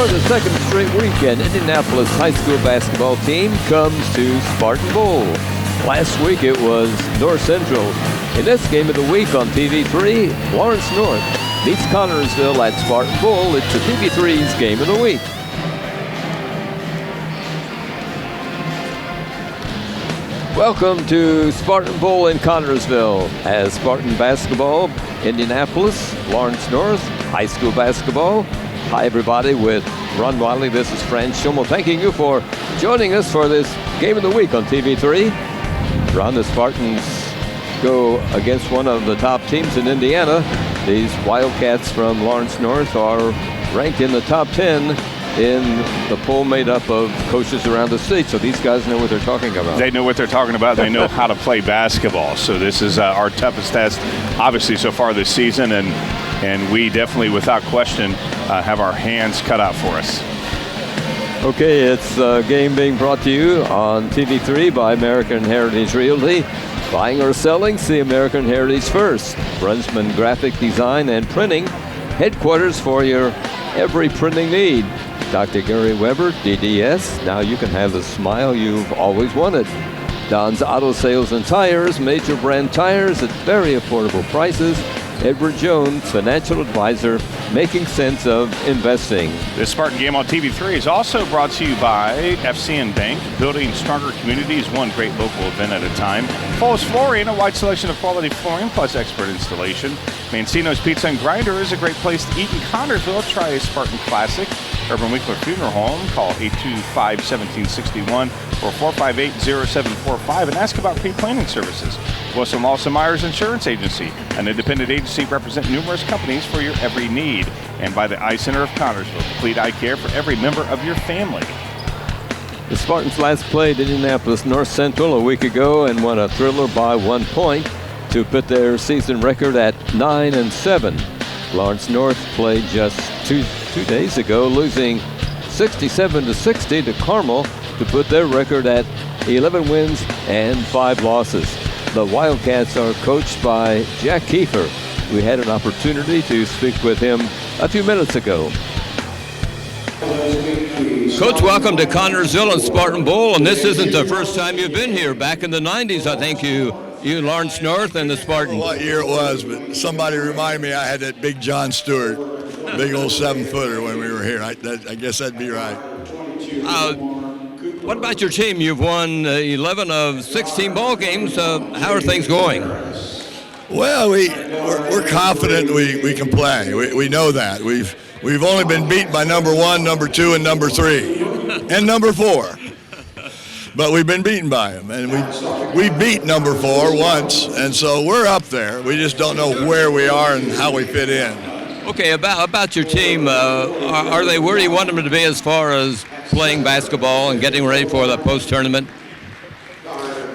For the second straight weekend, Indianapolis high school basketball team comes to Spartan Bowl. Last week it was North Central. In this game of the week on TV3, Lawrence North beats Connorsville at Spartan Bowl. It's the TV3's game of the week. Welcome to Spartan Bowl in Connorsville as Spartan basketball, Indianapolis, Lawrence North, high school basketball. Hi everybody, with Ron Wiley, this is Fran Schummel thanking you for joining us for this game of the week on TV3. Ron, the Spartans go against one of the top teams in Indiana. These Wildcats from Lawrence North are ranked in the top 10 in the poll made up of coaches around the state, so these guys know what they're talking about. They know what they're talking about. They know how to play basketball. So this is our toughest test, obviously, so far this season, and we definitely, without question, have our hands cut out for us. Okay, it's a game being brought to you on TV3 by American Heritage Realty. Buying or selling, see American Heritage first. Brunsman Graphic Design and Printing, headquarters for your every printing need. Dr. Gary Weber, DDS, now you can have the smile you've always wanted. Don's Auto Sales and Tires, major brand tires at very affordable prices. Edward Jones, financial advisor, making sense of investing. This Spartan game on TV3 is also brought to you by FCN Bank, building stronger communities, one great local event at a time. Falls Flooring, a wide selection of quality flooring plus expert installation. Mancino's Pizza and Grinder is a great place to eat in Connorsville. Try a Spartan Classic. Urban Winkler Funeral Home, call 825-1761 or 458-0745 and ask about pre-planning services. Wilson Lawson Myers Insurance Agency, an independent agency representing numerous companies for your every need. And by the Eye Center of Connorsville, complete eye care for every member of your family. The Spartans last played Indianapolis North Central a week ago and won a thriller by 1 point to put their season record at 9-7. Lawrence North played just two days ago, losing 67-60 to Carmel to put their record at 11 wins and 5 losses. The Wildcats are coached by Jack Kiefer. We had an opportunity to speak with him a few minutes ago. Coach, welcome to Connorsville and Spartan Bowl, and this isn't the first time you've been here. Back in the 90s, I think you Lawrence North and the Spartans. What year it was, but somebody reminded me I had that big John Stewart, big old 7-footer when we were here. I guess that'd be right. What about your team? You've won 11 of 16 ball games. How are things going? Well, we're confident we can play. We know that. We've only been beaten by number 1, number 2, and number 3, and number 4. But we've been beaten by them, and we beat number 4 once, and so we're up there. We just don't know where we are and how we fit in. Okay, about your team, are they where you want them to be as far as playing basketball and getting ready for the post-tournament?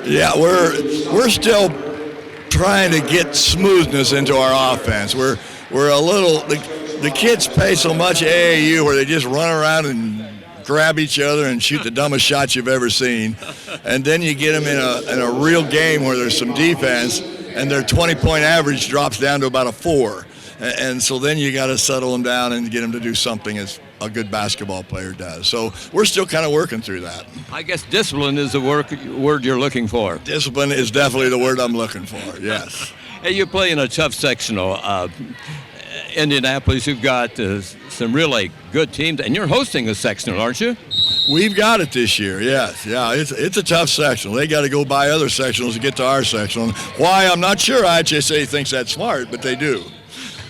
Yeah, we're still trying to get smoothness into our offense. We're a little the kids play so much AAU where they just run around and grab each other and shoot the dumbest shots you've ever seen, and then you get them in a real game where there's some defense, and their 20-point average drops down to about a 4, and so then you got to settle them down and get them to do something as a good basketball player does. So we're still kind of working through that. I guess discipline is the word you're looking for. Discipline is definitely the word I'm looking for. Yes. Hey, you play in a tough sectional. Indianapolis, you've got some really good teams, and you're hosting a sectional, aren't you? We've got it this year, yes. Yeah, it's a tough sectional. They got to go by other sectionals to get to our sectional. Why, I'm not sure IHSA thinks that's smart, but they do.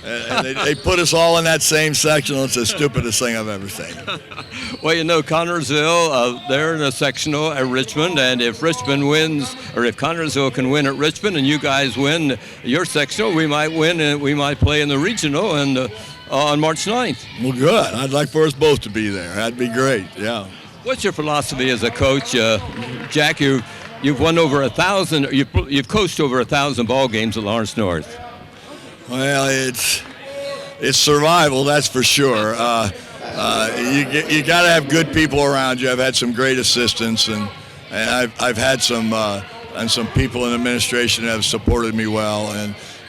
And they put us all in that same sectional. It's the stupidest thing I've ever seen. Well, you know, Connorsville, they're in a sectional at Richmond, and if Richmond wins, or if Connorsville can win at Richmond and you guys win your sectional, we might win and we might play in the regional and on March 9th. Well, good. I'd like for us both to be there. That'd be great, yeah. What's your philosophy as a coach? Jack, you've won over 1,000, you've coached over 1,000 ball games at Lawrence North. Well, it's survival, that's for sure. You got to have good people around you. I've had some great assistants, and I've had some people in administration that have supported me well,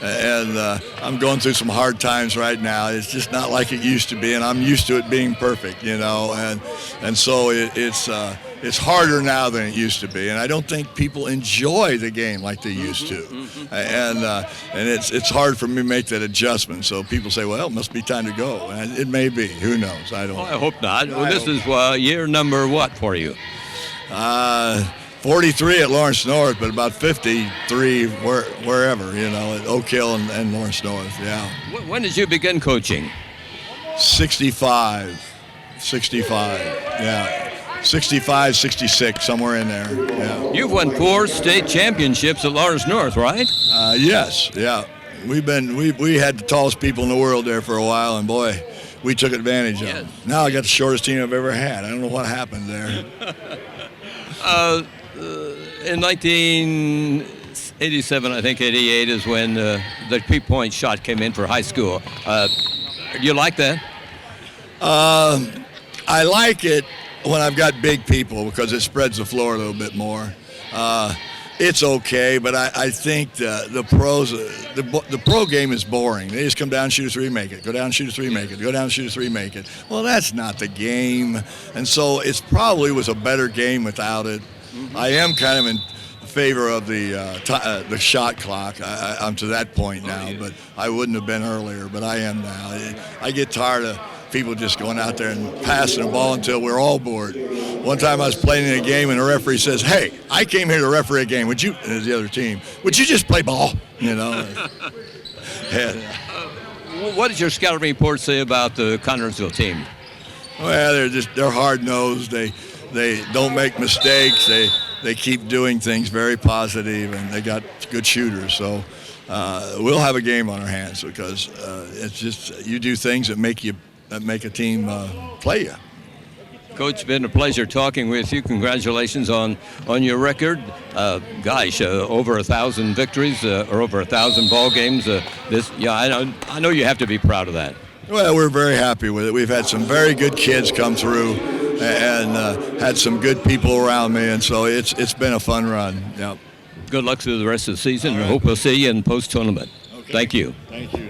and I'm going through some hard times right now. It's just not like it used to be, and I'm used to it being perfect, and so it's harder now than it used to be, and I don't think people enjoy the game like they used to, and it's hard for me to make that adjustment. So people say, well, it must be time to go, and it may be. Who knows? I don't know. I hope not. Well, this is year number what for you? 43 at Lawrence North, but about 53 wherever, at Oak Hill and Lawrence North, yeah. When did you begin coaching? 65, yeah. 65, 66, somewhere in there, yeah. You've won 4 state championships at Lawrence North, right? Yes, yeah. We had the tallest people in the world there for a while, and boy, we took advantage of it. Now I got the shortest team I've ever had. I don't know what happened there. In 1987, I think 88 is when the 3-point shot came in for high school. You like that? I like it when I've got big people because it spreads the floor a little bit more. It's okay, but I think the pro game is boring. They just come down, shoot a 3, make it. Go down, shoot a 3, make it. Go down, shoot a 3, make it. Well, that's not the game, and so it probably was a better game without it. I am kind of in favor of the shot clock. I'm to that point now, but I wouldn't have been earlier, but I am now. I get tired of people just going out there and passing the ball until we're all bored. One time I was playing in a game and the referee says, "Hey, I came here to referee a game. Would you?" And it's the other team. "Would you just play ball?" Yeah. What does your scouting report say about the Connersville team? Well, they're hard-nosed. They don't make mistakes. They keep doing things very positive, and they got good shooters. So we'll have a game on our hands because it's just you do things that make a team play you. Coach, it's been a pleasure talking with you. Congratulations on your record. Over 1,000 victories or over 1,000 ball games. I know you have to be proud of that. Well, we're very happy with it. We've had some very good kids come through and had some good people around me, and so it's been a fun run. Yep. Good luck through the rest of the season, and I hope we'll see you in post-tournament. Okay. Thank you. Thank you.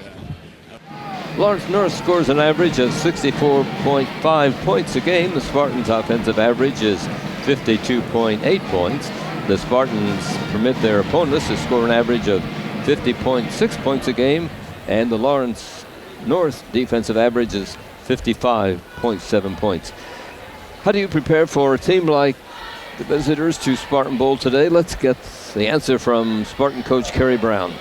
Lawrence North scores an average of 64.5 points a game. The Spartans' offensive average is 52.8 points. The Spartans permit their opponents to score an average of 50.6 points a game, and the Lawrence North defensive average is 55.7 points. How do you prepare for a team like the visitors to Spartan Bowl today? Let's get the answer from Spartan coach Kerry Brown.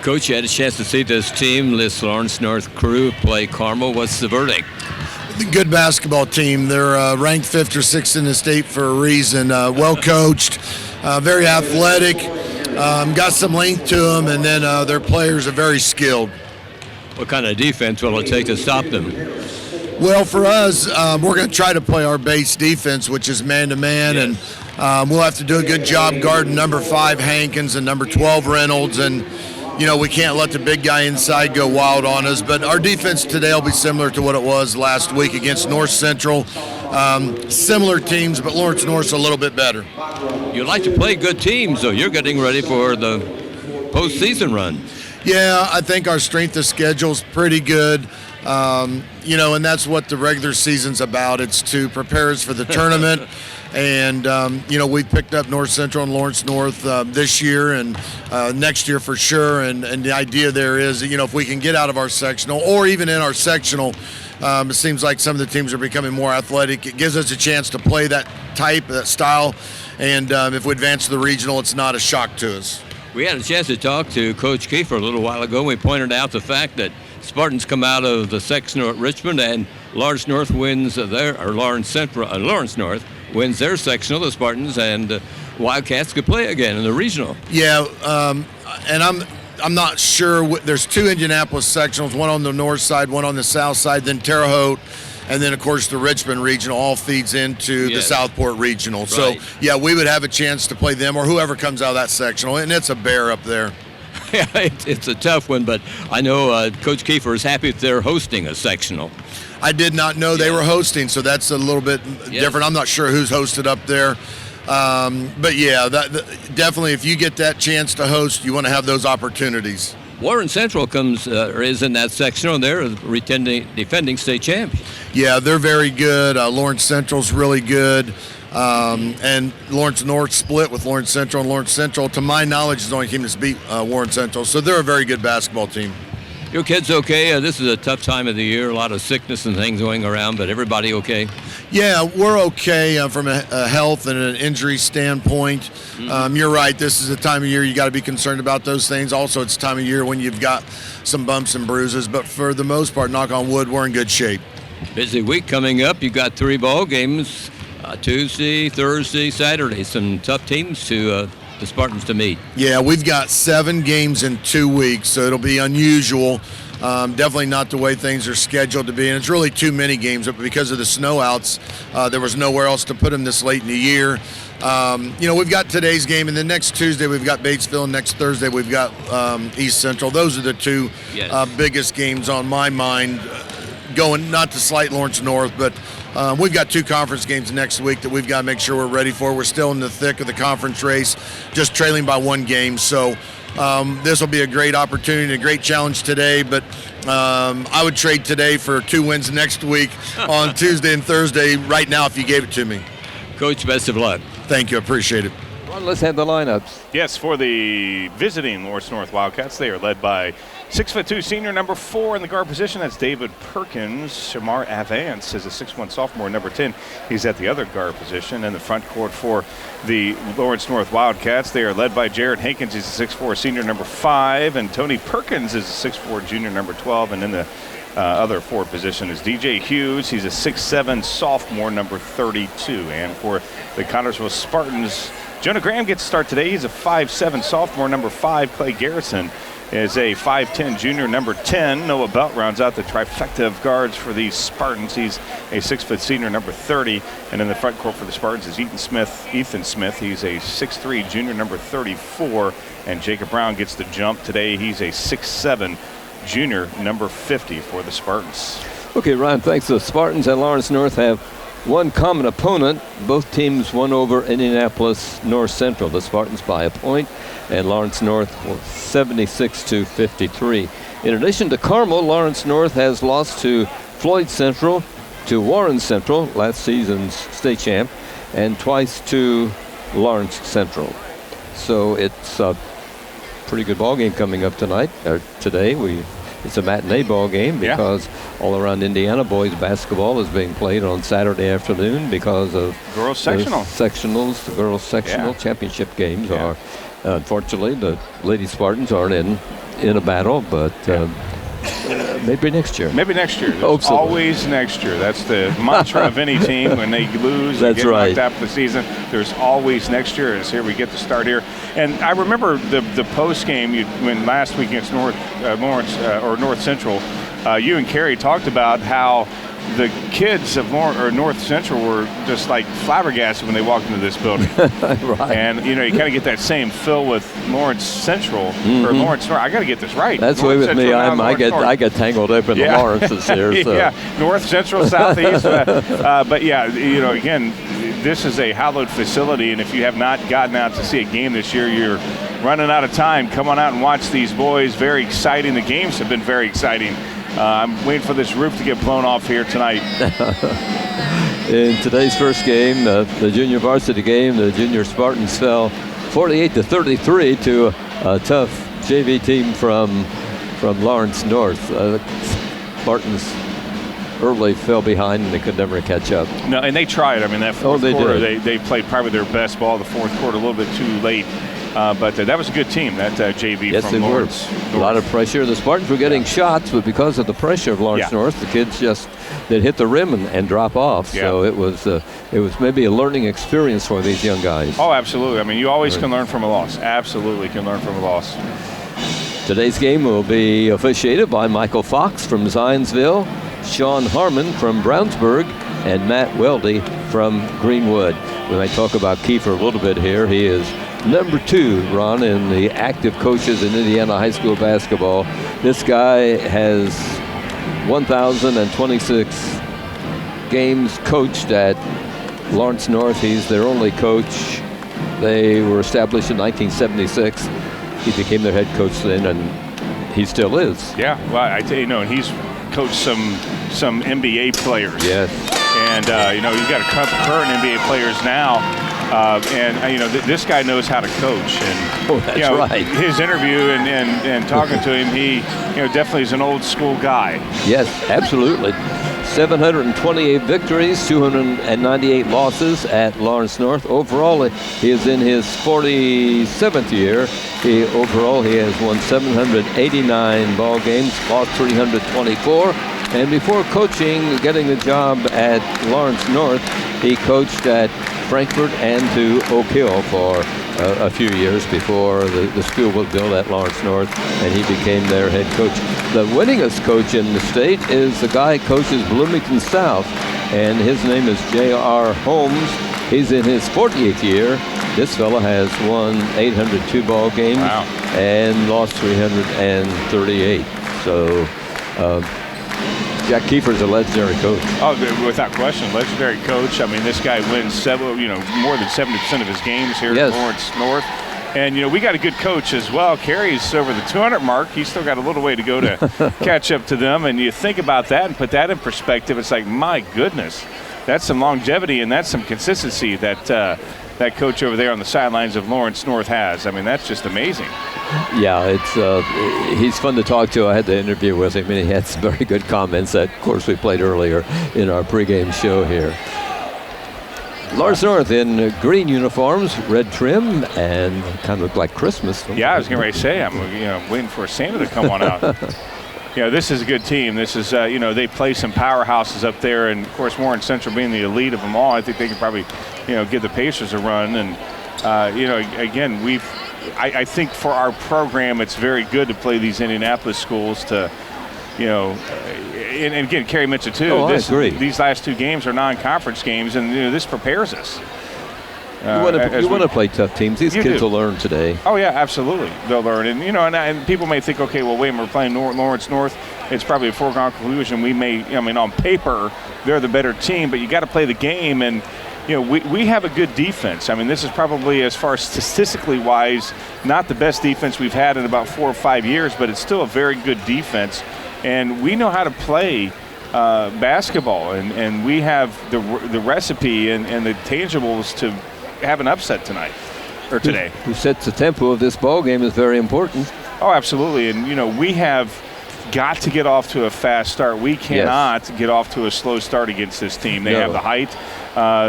Coach, you had a chance to see this team, this Lawrence North crew, play Carmel. What's the verdict? Good basketball team. They're ranked 5th or 6th in the state for a reason. Well coached, very athletic, got some length to them, and then their players are very skilled. What kind of defense will it take to stop them? Well, for us, we're going to try to play our base defense, which is man-to-man, and we'll have to do a good job guarding number 5 Hankins and number 12 Reynolds, and we can't let the big guy inside go wild on us. But our defense today will be similar to what it was last week against North Central. Similar teams, but Lawrence North's a little bit better. You like to play good teams, so you're getting ready for the postseason run. Yeah, I think our strength of schedule is pretty good. And that's what the regular season's about. It's to prepare us for the tournament. And, we picked up North Central and Lawrence North this year and next year for sure. And the idea there is, if we can get out of our sectional or even in our sectional, it seems like some of the teams are becoming more athletic. It gives us a chance to play that type, that style. And if we advance to the regional, it's not a shock to us. We had a chance to talk to Coach Kiefer a little while ago. We pointed out the fact that Spartans come out of the sectional at Richmond, and Lawrence North wins Lawrence North wins their sectional. The Spartans and Wildcats could play again in the regional. Yeah, and I'm not sure. There's 2 Indianapolis sectionals, one on the north side, one on the south side, then Terre Haute, and then of course the Richmond regional all feeds into the Southport regional. Right. So yeah, we would have a chance to play them or whoever comes out of that sectional, and it's a bear up there. Yeah, it's a tough one, but I know Coach Kiefer is happy that they're hosting a sectional. I did not know they were hosting, so that's a little bit different. I'm not sure who's hosted up there. But yeah, definitely if you get that chance to host, you want to have those opportunities. Warren Central is in that section. They're defending state champions. Yeah, they're very good. Lawrence Central's really good. And Lawrence North split with Lawrence Central, and Lawrence Central, to my knowledge, is the only team that's beat Warren Central. So they're a very good basketball team. Your kids okay? This is a tough time of the year. A lot of sickness and things going around, but everybody okay? Yeah, we're okay from a health and an injury standpoint. You're right. This is a time of year you got to be concerned about those things. Also, it's a time of year when you've got some bumps and bruises. But for the most part, knock on wood, we're in good shape. Busy week coming up. You got 3 ball games, Tuesday, Thursday, Saturday. Some tough teams to the Spartans to meet. Yeah, we've got 7 games in 2 weeks, so it'll be unusual. Definitely not the way things are scheduled to be, and it's really too many games. But because of the snow outs, there was nowhere else to put them this late in the year. We've got today's game, and then next Tuesday we've got Batesville, and next Thursday we've got East Central. Those are the 2 biggest games on my mind. Going not to slight Lawrence North, but we've got 2 conference games next week that we've got to make sure we're ready for. We're still in the thick of the conference race, just trailing by 1 game. So this will be a great opportunity, a great challenge today. But I would trade today for 2 wins next week on Tuesday and Thursday right now if you gave it to me. Coach, best of luck. Thank you. I appreciate it. Ron, let's have the lineups. Yes, for the visiting Lawrence North Wildcats, they are led by 6'2" senior number 4 in the guard position. That's David Perkins. Shamar Avance is a 6'1" sophomore, number 10. He's at the other guard position. In the front court for the Lawrence North Wildcats, they are led by Jared Hankins. He's a 6'4" senior, number 5. And Tony Perkins is a 6'4" junior, number 12. And in the other forward position is DJ Hughes. He's a 6'7" sophomore, number 32. And for the Connersville Spartans, Jonah Graham gets to start today. He's a 5'7" sophomore, number 5. Clay Garrison is a 5'10" junior, number 10. Noah Belt rounds out the trifecta of guards for the Spartans. He's a 6' senior, number 30. And in the front court for the Spartans is Ethan Smith. He's a 6'3" junior, number 34. And Jacob Brown gets the jump today. He's a 6'7" junior, number 50 for the Spartans. Okay, Ron, thanks. The Spartans and Lawrence North have one common opponent. Both teams won over Indianapolis North Central. The Spartans by a point, and Lawrence North 76-53. In addition to Carmel, Lawrence North has lost to Floyd Central, to Warren Central, last season's state champ, and twice to Lawrence Central. So it's a pretty good ball game coming up tonight, or today. It's a matinee ball game because all around Indiana, boys basketball is being played on Saturday afternoon because of girls sectional. The girls sectional championship games are. Unfortunately, the Lady Spartans aren't in a battle, but maybe next year. Maybe next year. Hope so. Always next year. That's the mantra of any team when they lose and get knocked out for the season. There's always next year. As here we get to start here. And I remember the post game when last week against North Central, you and Kerry talked about how the kids of North Central were just like flabbergasted when they walked into this building. Right. And, you kind of get that same feel with Lawrence Central or Lawrence North. I got to get this right. That's the way with me. I get tangled up in the Lawrences here. So. Yeah, North Central, Southeast. But, again, this is a hallowed facility, and if you have not gotten out to see a game this year, you're running out of time. Come on out and watch these boys. Very exciting. The games have been very exciting. I'm waiting for this roof to get blown off here tonight. In today's first game, the junior varsity game, the junior Spartans fell 48-33 to a tough JV team from Lawrence North. Spartans early fell behind and they could never catch up. No, and they tried. I mean, that fourth quarter, they played probably their best ball the fourth quarter, a little bit too late. But that was a good team, that JV from Lawrence North. A lot of pressure. The Spartans were getting shots, but because of the pressure of Lawrence North, the kids they'd hit the rim and drop off. Yeah. So it was maybe a learning experience for these young guys. Oh, absolutely. I mean, you always can learn from a loss. Absolutely can learn from a loss. Today's game will be officiated by Michael Fox from Zionsville, Sean Harmon from Brownsburg, and Matt Weldy from Greenwood. We might talk about Kiefer a little bit here. He is number 2, Ron, in the active coaches in Indiana high school basketball. This guy has 1,026 games coached at Lawrence North. He's their only coach They were established in 1976. He became their head coach then, and he still is. Yeah, well, I tell you, and he's coached some NBA players. Yes. And, he's got a couple current NBA players now. This guy knows how to coach. And, that's right. His interview and talking to him, he, definitely is an old school guy. Yes, absolutely. 728 victories, 298 losses at Lawrence North. Overall, he is in his 47th year. He has won 789 ball games, lost 324. And before getting the job at Lawrence North, he coached at Frankfort and to Oak Hill for a few years before the school was built at Lawrence North, and he became their head coach. The winningest coach in the state is the guy who coaches Bloomington South, and his name is J.R. Holmes. He's in his 48th year. This fella has won 802 ball games and lost 338. So Jack Kiefer's a legendary coach. Oh, without question, legendary coach. I mean, this guy wins more than 70% of his games here at Lawrence North. And, we got a good coach as well. Carey's over the 200 mark. He's still got a little way to go to catch up to them. And you think about that and put that in perspective, it's like, my goodness, that's some longevity and that's some consistency that that coach over there on the sidelines of Lawrence North has. I mean, that's just amazing. Yeah, he's fun to talk to. I had the interview with him, and he had some very good comments that, of course, we played earlier in our pregame show here. Lawrence North in green uniforms, red trim, and kind of look like Christmas. Yeah, I was getting ready to say, I'm waiting for Santa to come on out. This is a good team. This is, they play some powerhouses up there, and of course, Warren Central being the elite of them all, I think they could probably, give the Pacers a run. And, again, I think for our program, it's very good to play these Indianapolis schools to, and again, Carey mentioned too. I agree. These last two games are non-conference games, and this prepares us. You want to play tough teams. These kids will learn today. Oh yeah, absolutely, they'll learn. And and people may think, okay, well, wait, we're playing Lawrence North. It's probably a foregone conclusion. We may, on paper, they're the better team, but you got to play the game. And we have a good defense. I mean, this is probably, as far as statistically wise, not the best defense we've had in about 4 or 5 years, but it's still a very good defense. And we know how to play basketball, and we have the recipe and the tangibles to have an upset tonight or today. Who sets the tempo of this ball game is very important. Oh, absolutely. And we have got to get off to a fast start. We cannot get off to a slow start against this team. They have the height,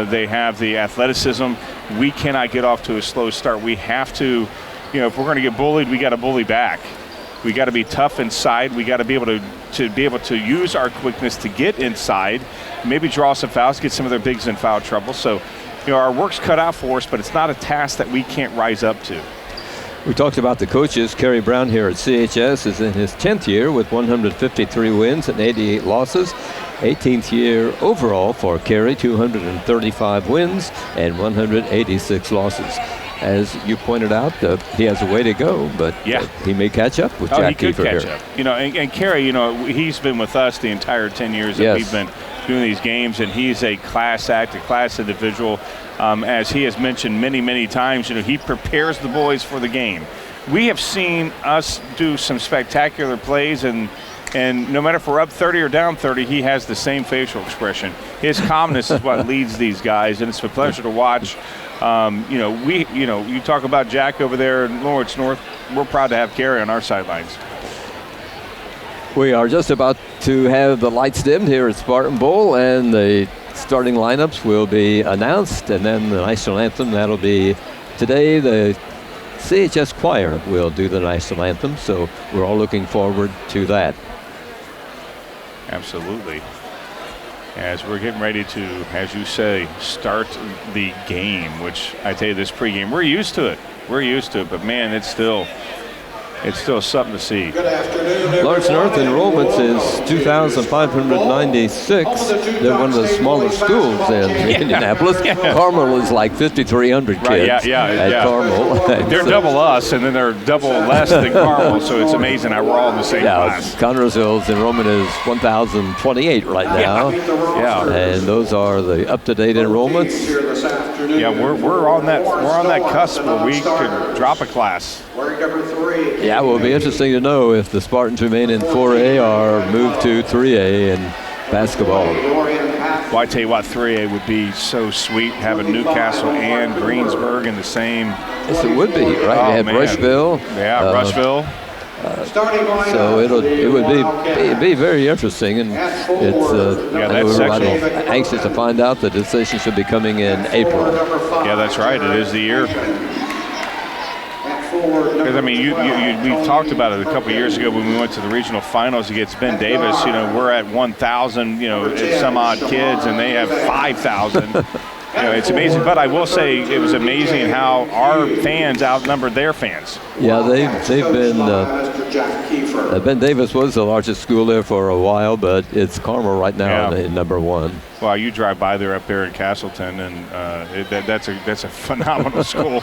they have the athleticism. We cannot get off to a slow start. We have to, if we're going to get bullied, we got to bully back. We got to be tough inside. We got to be able to use our quickness to get inside, maybe draw some fouls, get some of their bigs in foul trouble. So, our work's cut out for us, but it's not a task that we can't rise up to. We talked about the coaches. Kerry Brown here at CHS is in his 10th year with 153 wins and 88 losses. 18th year overall for Kerry, 235 wins and 186 losses. As you pointed out, he has a way to go, but he may catch up with Jack Kiefer here. Up. And Kerry, he's been with us the entire 10 years that we've been doing these games, and he's a class act, a class individual. As he has mentioned many, many times, he prepares the boys for the game. We have seen us do some spectacular plays, and no matter if we're up 30 or down 30, he has the same facial expression. His calmness is what leads these guys, and it's a pleasure to watch. You talk about Jack over there in Lawrence North. We're proud to have Kerry on our sidelines. We are just about to have the lights dimmed here at Spartan Bowl, and the starting lineups will be announced, and then the national anthem, that'll be today. The CHS choir will do the national anthem, so we're all looking forward to that. Absolutely. As we're getting ready to, as you say, start the game, which I tell you, this pregame, we're used to it. But man, it's still something to see. Good afternoon, Lawrence North enrollments is 2,596. They're one of the smaller schools in Indianapolis. Carmel is like 5,300 kids. Right, yeah. Carmel. They're double us, and then they're double less than Carmel, so it's amazing how we're all in the same class. Connersville's enrollment is 1,028 right now. Yeah. And those are the up-to-date enrollments. Yeah, we're on that cusp where we could drop a class. Yeah, it will be interesting to know if the Spartans remain in 4A or move to 3A in basketball. Well, I tell you what, 3A would be so sweet, having Newcastle and Greensburg in the same. Yes, it would be, right? Oh, you have man. Rushville. Yeah, Rushville. So it would be very interesting, and it's I know everybody's anxious to find out. The decision should be coming in April. Yeah, that's right. It is the year. Because I mean, we talked about it a couple years ago when we went to the regional finals against Ben Davis. You know, we're at 1,000, some odd kids, and they have 5,000. It's amazing, but I will say it was amazing how our fans outnumbered their fans. Yeah, they've been. Ben Davis was the largest school there for a while, but it's Carmel right now in number one. Well, you drive by there up there in Castleton, and that's a phenomenal school.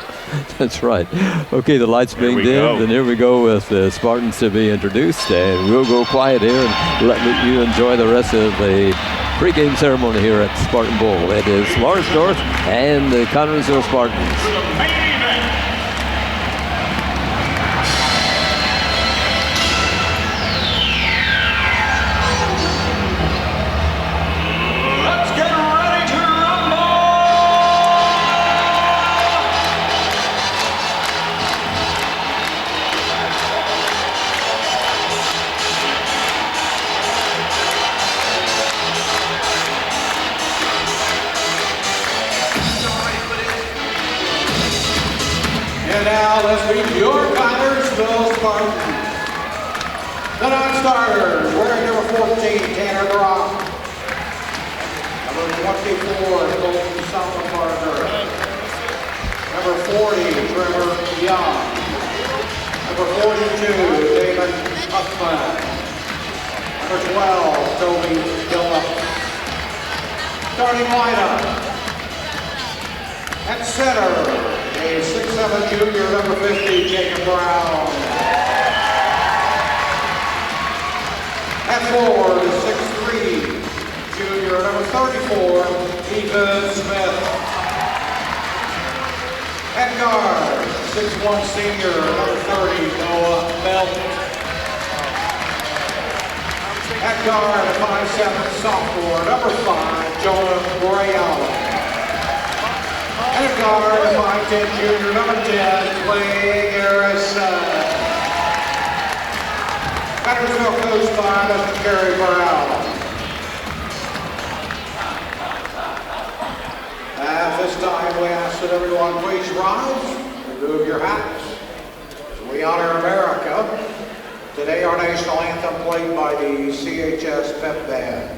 That's right. Okay, the lights being dimmed, and here we go with the Spartans to be introduced, and we'll go quiet here and let you enjoy the rest of the pregame ceremony here at Spartan Bowl. It is Lawrence North and the Connersville Spartans. Now let's meet your Connersville Spartans. The non-starters, wearing number 14, Tanner Brock. Number 24, Colton Salmaparker. Number 40, Trevor Young. Number 42, David Huffman. Number 12, Toby Phillips. Starting lineup. At center, a 6'7" junior, number 50, Jacob Brown. At forward, a 6'3" junior, number 34, Ethan Smith. At guard, 6'1" senior, number 30, Noah Melton. At guard, a 5'7" sophomore, number 5, Jonah Brown. And a guard, a 5'10" junior, number 10, Clay Harrison. Connersville coached by Mr. Gary Brown. At this time, we ask that everyone please rise and remove your hats. As we honor America, today our national anthem played by the CHS Pep Band.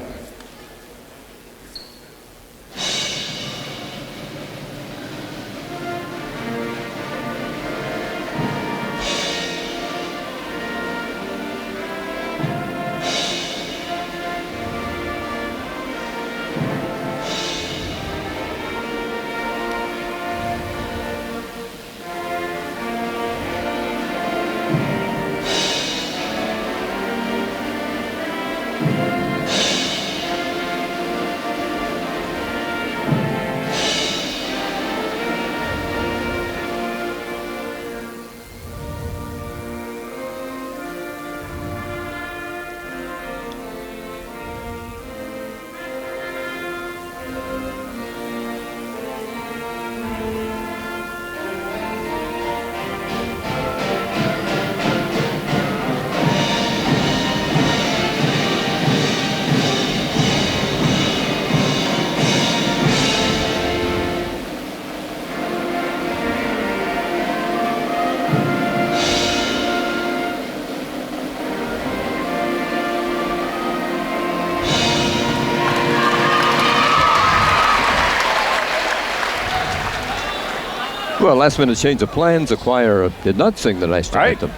Well, last minute change of plans. The choir did not sing the national anthem.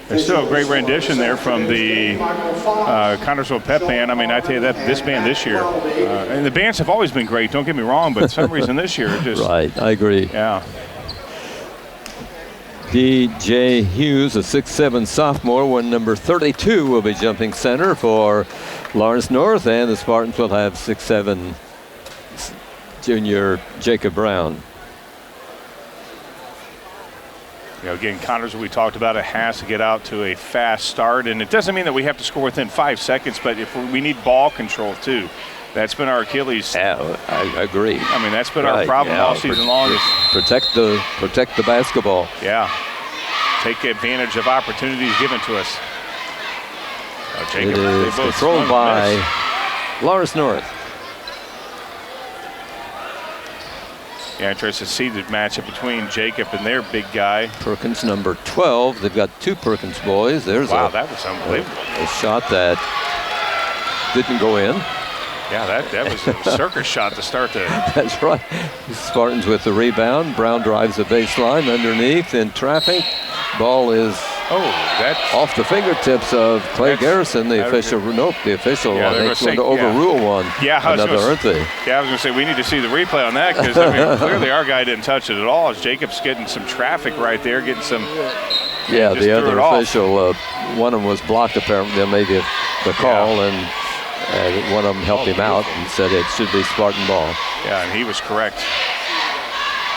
There's still a great rendition there from the Connersville Pep Band. I mean, I tell you that this band this year, and the bands have always been great. Don't get me wrong, but for some reason this year, it just right. I agree. Yeah. DJ Hughes, a 6'7" sophomore, when number 32 will be jumping center for Lawrence North, and the Spartans will have 6'7" junior Jacob Brown. Again, Connersville, we talked about it, has to get out to a fast start, and it doesn't mean that we have to score within 5 seconds, but if we need ball control too. That's been our Achilles. Yeah, I agree. I mean, that's been our problem all season long. Protect the basketball. Yeah. Take advantage of opportunities given to us. Jacob, it is controlled by Lawrence North. Yeah, interested to see the matchup between Jacob and their big guy. Perkins, number 12. They've got 2 Perkins boys. There's that was unbelievable. A shot that didn't go in. Yeah, that was a circus shot to start the. That's right. Spartans with the rebound. Brown drives the baseline underneath in traffic. Ball is off the fingertips of Clay Garrison. The official, the official thinks going to overrule one. Yeah, aren't they? Yeah, I was going to say we need to see the replay on that because I mean, clearly our guy didn't touch it at all. As Jacob's getting some traffic right there, getting some. Yeah, the other official, one of them was blocked apparently. They made the call and one of them helped him out and said it should be Spartan ball. Yeah, and he was correct.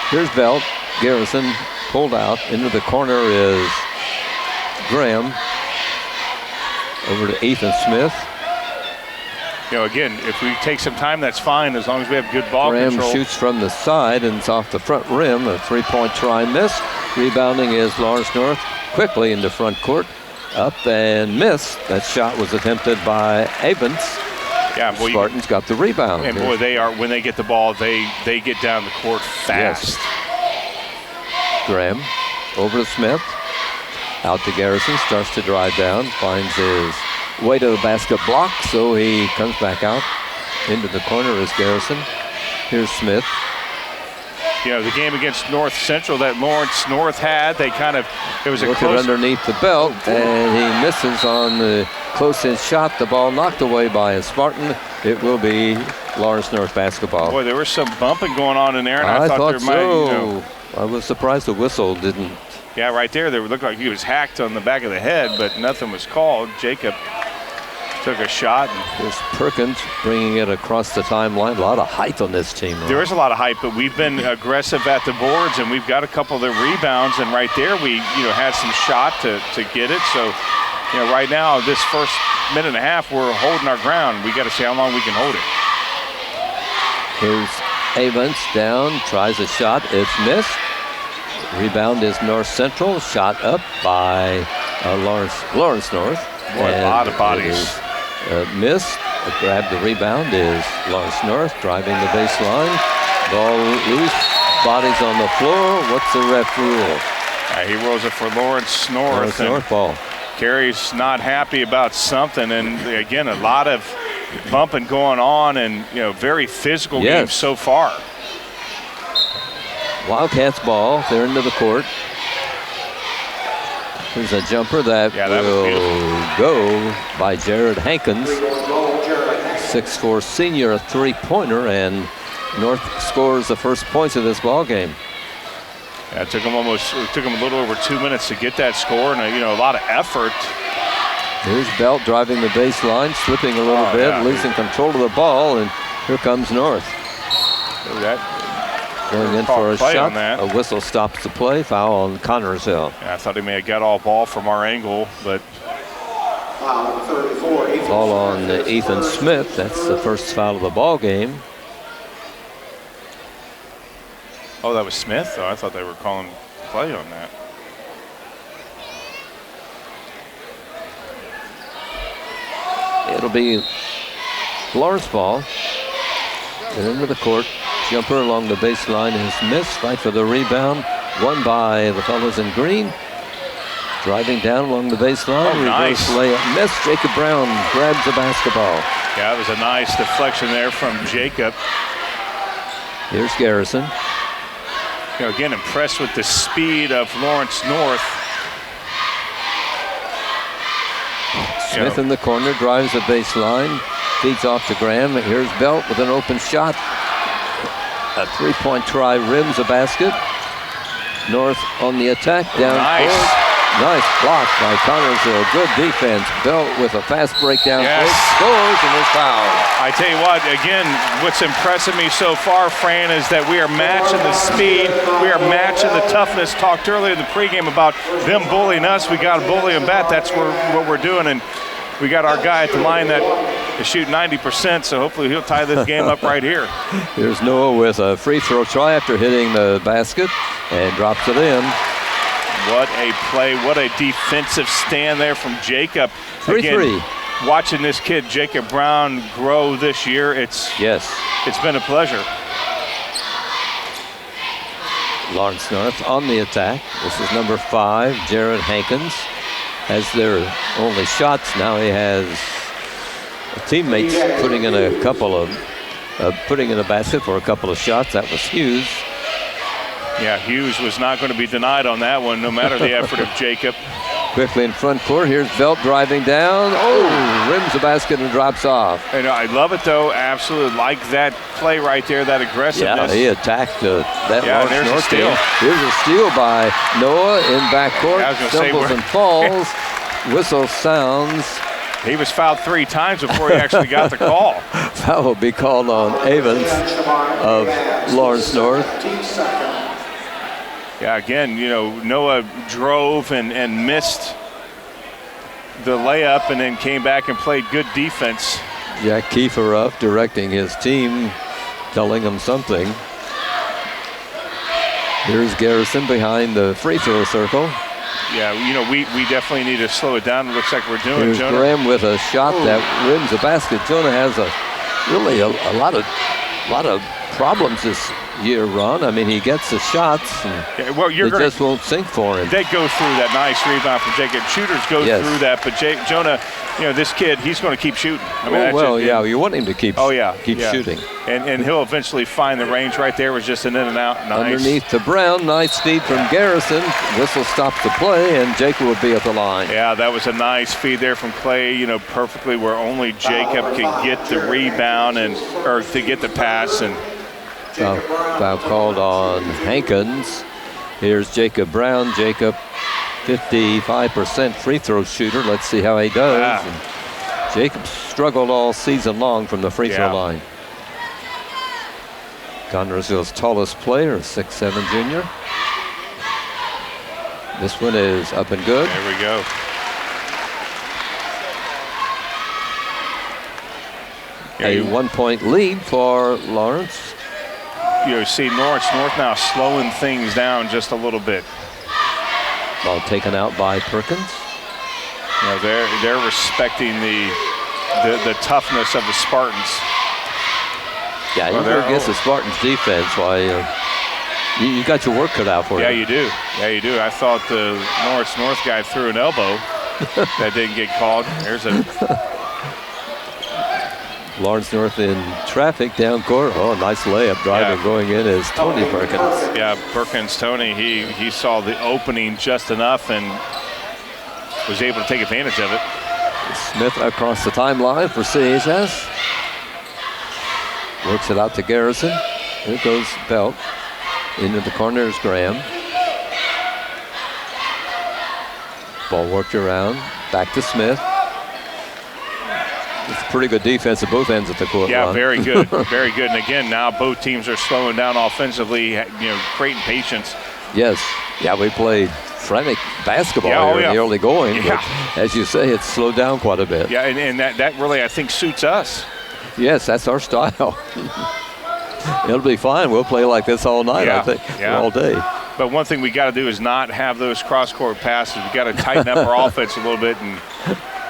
Here's Belt. Garrison pulled out. Into the corner is Graham. Over to Ethan Smith. Again, if we take some time, that's fine as long as we have good ball control. Graham shoots from the side and it's off the front rim. A 3-point try miss. Rebounding is Lawrence North. Quickly into front court. Up and missed. That shot was attempted by Avens. Yeah, boy, Spartans got the rebound. And boy, they are, when they get the ball, they get down the court fast. Yes. Graham over to Smith. Out to Garrison. Starts to drive down. Finds his way to the basket block. So he comes back out. Into the corner is Garrison. Here's Smith. The game against North Central that Lawrence North had, it was a close. Underneath the belt, and he misses on the close-in shot. The ball knocked away by a Spartan. It will be Lawrence North basketball. Boy, there was some bumping going on in there, and I thought there might, I was surprised the whistle didn't. Yeah, right there, it looked like he was hacked on the back of the head, but nothing was called. Jacob took a shot. There's Perkins bringing it across the timeline. A lot of height on this team. There is a lot of height, but we've been aggressive at the boards, and we've got a couple of the rebounds. And right there, we had some shot to get it. So, right now, this first minute and a half, we're holding our ground. We got to see how long we can hold it. Here's Avens down, tries a shot. It's missed. Rebound is North Central. Shot up by Lawrence North. Boy, a lot of bodies. Missed. Grabbed the rebound is Lawrence North, driving the baseline. Ball loose. Bodies on the floor. What's the ref rule? He rolls it for Lawrence North. North ball. Carey's not happy about something, and again, a lot of bumping going on, and very physical game so far. Wildcats ball. They're into the court. There's a jumper that will go by Jared Hankins. 6'4" senior, a 3-pointer, and North scores the first points of this ball game. Yeah, it took him a little over 2 minutes to get that score, and a lot of effort. Here's Belt driving the baseline, slipping a little bit, losing control of the ball, and here comes North. Going in for a shot. A whistle stops the play. Foul on Connersville. Yeah, I thought he may have got all ball from our angle, but ball on Ethan Smith. That's the first foul of the ball game. Oh, that was Smith? Oh, I thought they were calling play on that. It'll be Lawrence ball. And into the court. Jumper along the baseline is missed. Fight for the rebound. Won by the fellows in green. Driving down along the baseline. Oh, nice. Layup missed. Jacob Brown grabs the basketball. Yeah, it was a nice deflection there from Jacob. Here's Garrison. Again, impressed with the speed of Lawrence North. Smith in the corner, drives the baseline, feeds off to Graham. Here's Belt with an open shot. A 3-point try rims a basket. North on the attack, down court. Nice block by Connersville. Good defense. Belt with a fast breakdown. Yes. Scores and is fouled. I tell you what, again, what's impressing me so far, Fran, is that we are matching the speed. We are matching the toughness. Talked earlier in the pregame about them bullying us. We got to bully them back. That's what we're doing. And we got our guy at the line that is shooting 90%, so hopefully he'll tie this game up right here. Here's Noah with a free throw try after hitting the basket and drops it in. What a play. What a defensive stand there from Jacob. 3-3. Watching this kid, Jacob Brown, grow this year, it's been a pleasure. Lawrence North on the attack. This is number 5, Jared Hankins. Has their only shots now. He has teammates putting in a couple of putting in a basket for a couple of shots. That was Hughes. Yeah, Hughes was not going to be denied on that one, no matter the effort of Jacob. Quickly in front court. Here's Belt driving down. Oh, rims the basket and drops off. And I love it, though. Absolutely like that play right there, that aggressiveness. Yeah, he attacked that Lawrence North North steal. Here's a steal by Noah in backcourt. Yeah, I was gonna say, Stumbles and falls. Whistle sounds. He was fouled 3 times before he actually got the call. Foul will be called on Avens of Lawrence North. Yeah, again, Noah drove and missed the layup and then came back and played good defense. Jack Kiefer up, directing his team, telling them something. Here's Garrison behind the free throw circle. Yeah, we definitely need to slow it down. It looks like we're doing. Here's Jonah. Graham with a shot that rims the basket. Jonah has a lot of problems this year, Ron. I mean, he gets the shots, and just won't sink for him. They go through that nice rebound from Jacob. Shooters go through that, but Jonah, this kid, he's going to keep shooting. I mean, you want him to keep shooting. And he'll eventually find the range right there. Was just an in and out. Nice. Underneath to Brown, nice feed from Garrison. Whistle stops the play, and Jacob will be at the line. Yeah, that was a nice feed there from Clay, perfectly where only Jacob could get the rebound or to get the pass. And foul called on Hankins. Here's Jacob Brown. Jacob, 55% free throw shooter. Let's see how he does. Yeah. Jacob struggled all season long from the free throw line. Connersville's tallest player, 6'7" junior. This one is up and good. There we go. A 1-point lead for Lawrence. See Lawrence North now slowing things down just a little bit. Ball taken out by Perkins. They're respecting the toughness of the Spartans. Yeah, you go against the Spartans defense. Why you got your work cut out for you. Yeah, you do. I thought the Lawrence North guy threw an elbow that didn't get called. There's a Lawrence North in traffic down court. Oh, nice layup driving going in is Tony Perkins. Yeah, Perkins, Tony, he saw the opening just enough and was able to take advantage of it. Smith across the timeline for CHS. Works it out to Garrison. Here goes Belt. Into the corner is Graham. Ball worked around. Back to Smith. It's pretty good defense at both ends of the court. Yeah, Ron. very good, very good. And again, now both teams are slowing down offensively, creating patience. Yes. Yeah, we played frantic basketball here in the early going. Yeah. But as you say, it's slowed down quite a bit. Yeah, and that really, I think, suits us. Yes, that's our style. It'll be fine. We'll play like this all night, I think, all day. But one thing we got to do is not have those cross-court passes. We got to tighten up our offense a little bit and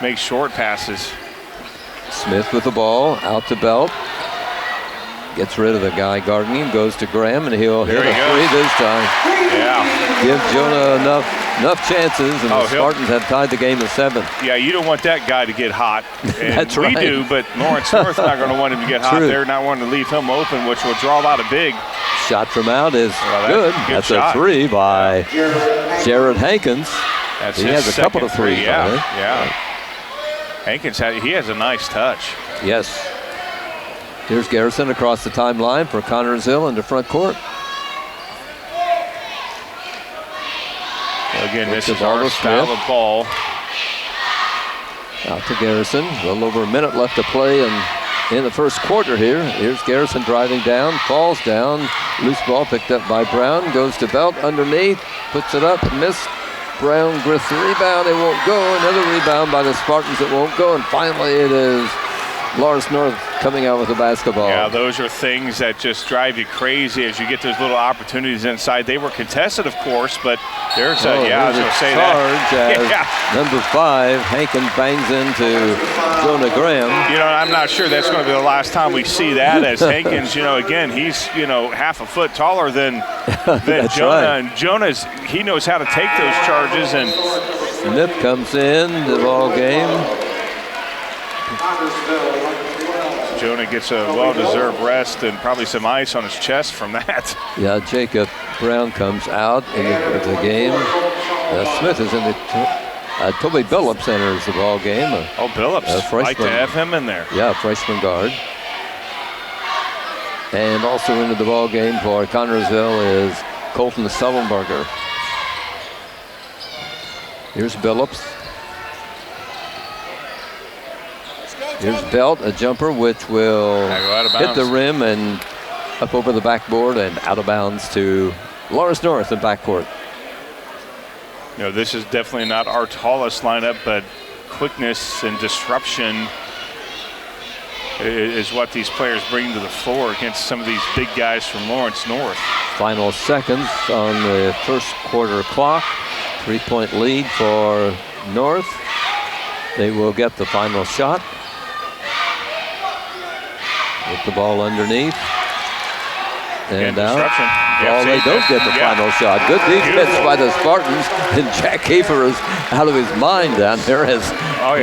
make short passes. Smith with the ball, out to Belt. Gets rid of the guy guarding him, goes to Graham, and he'll hit a three this time. Yeah. Give Jonah enough chances, and the Spartans have tied the game at 7. Yeah, you don't want that guy to get hot. And That's right. We do, but Lawrence North's not going to want him to get hot. They're not wanting to leave him open, which will draw out a big. Shot from out is good. That's shot. A three by Jared Hankins. That's he has a couple of threes. Yeah. Hankins, he has a nice touch. Yes. Here's Garrison across the timeline for Connersville into front court. Again, Puts this the is ball our to style Smith. of ball. Out to Garrison. A little over a minute left to play in the first quarter here. Here's Garrison driving down, falls down. Loose ball picked up by Brown. Goes to Belt underneath, puts it up, missed. Brown with the rebound. It won't go. Another rebound by the Spartans. It won't go. And finally it is Lawrence North coming out with the basketball. Yeah, those are things that just drive you crazy as you get those little opportunities inside. They were contested, of course, but there's a, I was going to say charge that. As number 5, Hankin bangs into Jonah Graham. I'm not sure that's going to be the last time we see that, as Hankins, again, he's, half a foot taller than That's Jonah. right. And Jonah's, he knows how to take those charges. And Smith comes in the ball game. Jonah gets a well-deserved rest and probably some ice on his chest from that. Yeah, Jacob Brown comes out in the game. Smith is in the Toby Billups enters the ball game. Billups, like to have him in there. Yeah, freshman guard. And also into the ball game for Connersville is Colton Sullenberger. Here's Billups. Here's Belt, a jumper which will hit the rim and up over the backboard and out of bounds to Lawrence North in backcourt. This is definitely not our tallest lineup, but quickness and disruption is what these players bring to the floor against some of these big guys from Lawrence North. Final seconds on the first quarter clock. 3-point lead for North. They will get the final shot. With the ball underneath. And out. Well, they don't get the final shot. Good defense by the Spartans. And Jack Kiefer is out of his mind down there as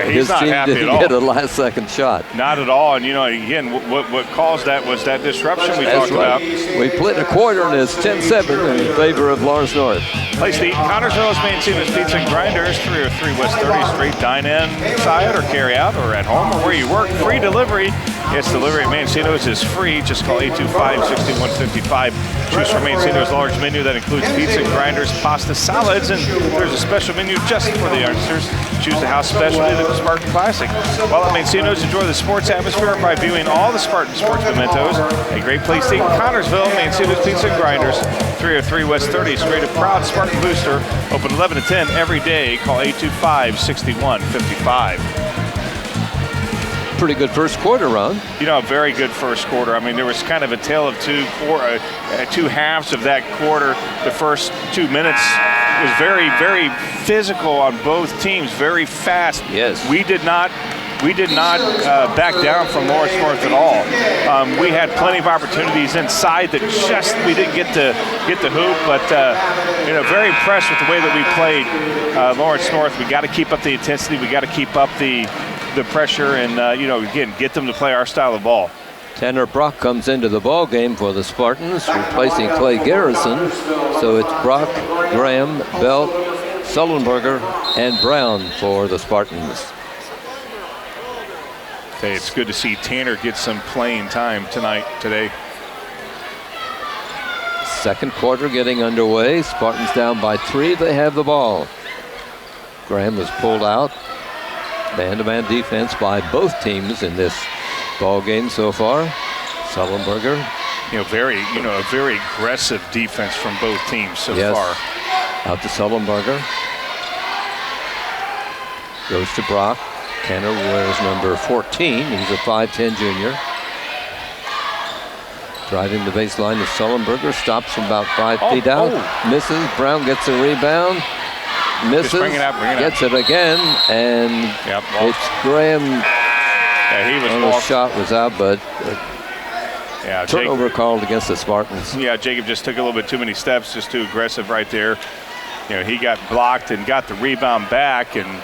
he's not team happy didn't at all. get a last-second shot. Not at all. And, again, what caused that was that disruption we talked about. We played a quarter and it's 10-7 in favor of Lawrence North. Place to eat. Connersville's Mancino's Pizza and Grinders, 303 West 30th Street. Dine inside or carry out or at home or where you work. Free delivery. Yes, delivery at Mancino's is free. Just call 825-6155. Choose from Mancino's large menu that includes pizza and grinders, pasta, salads, and there's a special menu just for the youngsters. Choose the house specialty, the Spartan Classic. While at Mancino's, enjoy the sports atmosphere by viewing all the Spartan sports mementos. A great place to eat in Connersville. Mancino's Pizza and Grinders, 303 West 30th Street. A proud Spartan booster. Open 11 to 10 every day. Call 825-6155. Pretty good first quarter, Ron. A very good first quarter. I mean, there was kind of a tale of two halves of that quarter. The first 2 minutes was very, very physical on both teams, very fast. Yes. We did not back down from Lawrence North at all. We had plenty of opportunities inside that we didn't get the hoop, but very impressed with the way that we played Lawrence North. We got to keep up the intensity. We got to keep up the pressure and, again, get them to play our style of ball. Tanner Brock comes into the ball game for the Spartans, replacing Clay Garrison. So it's Brock, Graham, Belt, Sullenberger, and Brown for the Spartans. Hey, it's good to see Tanner get some playing time today. Second quarter getting underway. Spartans down by 3. They have the ball. Graham was pulled out. Man-to-man defense by both teams in this ball game so far. Sullenberger. A very aggressive defense from both teams so far. Out to Sullenberger. Goes to Brock. Tanner wears number 14. He's a 5'10 junior. Driving the baseline is Sullenberger. Stops from about 5 feet out. Misses. Brown gets a rebound. Misses. Gets it again. And it's Graham. Yeah, he was the shot was out, but turnover called against the Spartans. Yeah, Jacob just took a little bit too many steps, just too aggressive right there. He got blocked and got the rebound back, and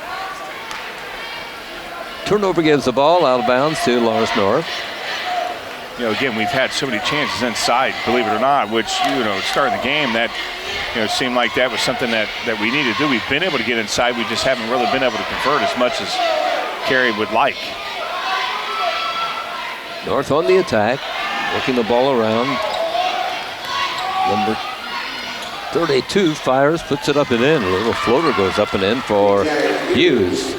turnover gives the ball out of bounds to Lawrence North. Again, we've had so many chances inside, believe it or not, which, starting the game, that, seemed like that was something that we needed to do. We've been able to get inside. We just haven't really been able to convert as much as Carey would like. North on the attack, working the ball around. 32, fires, puts it up and in. A little floater goes up and in for Hughes.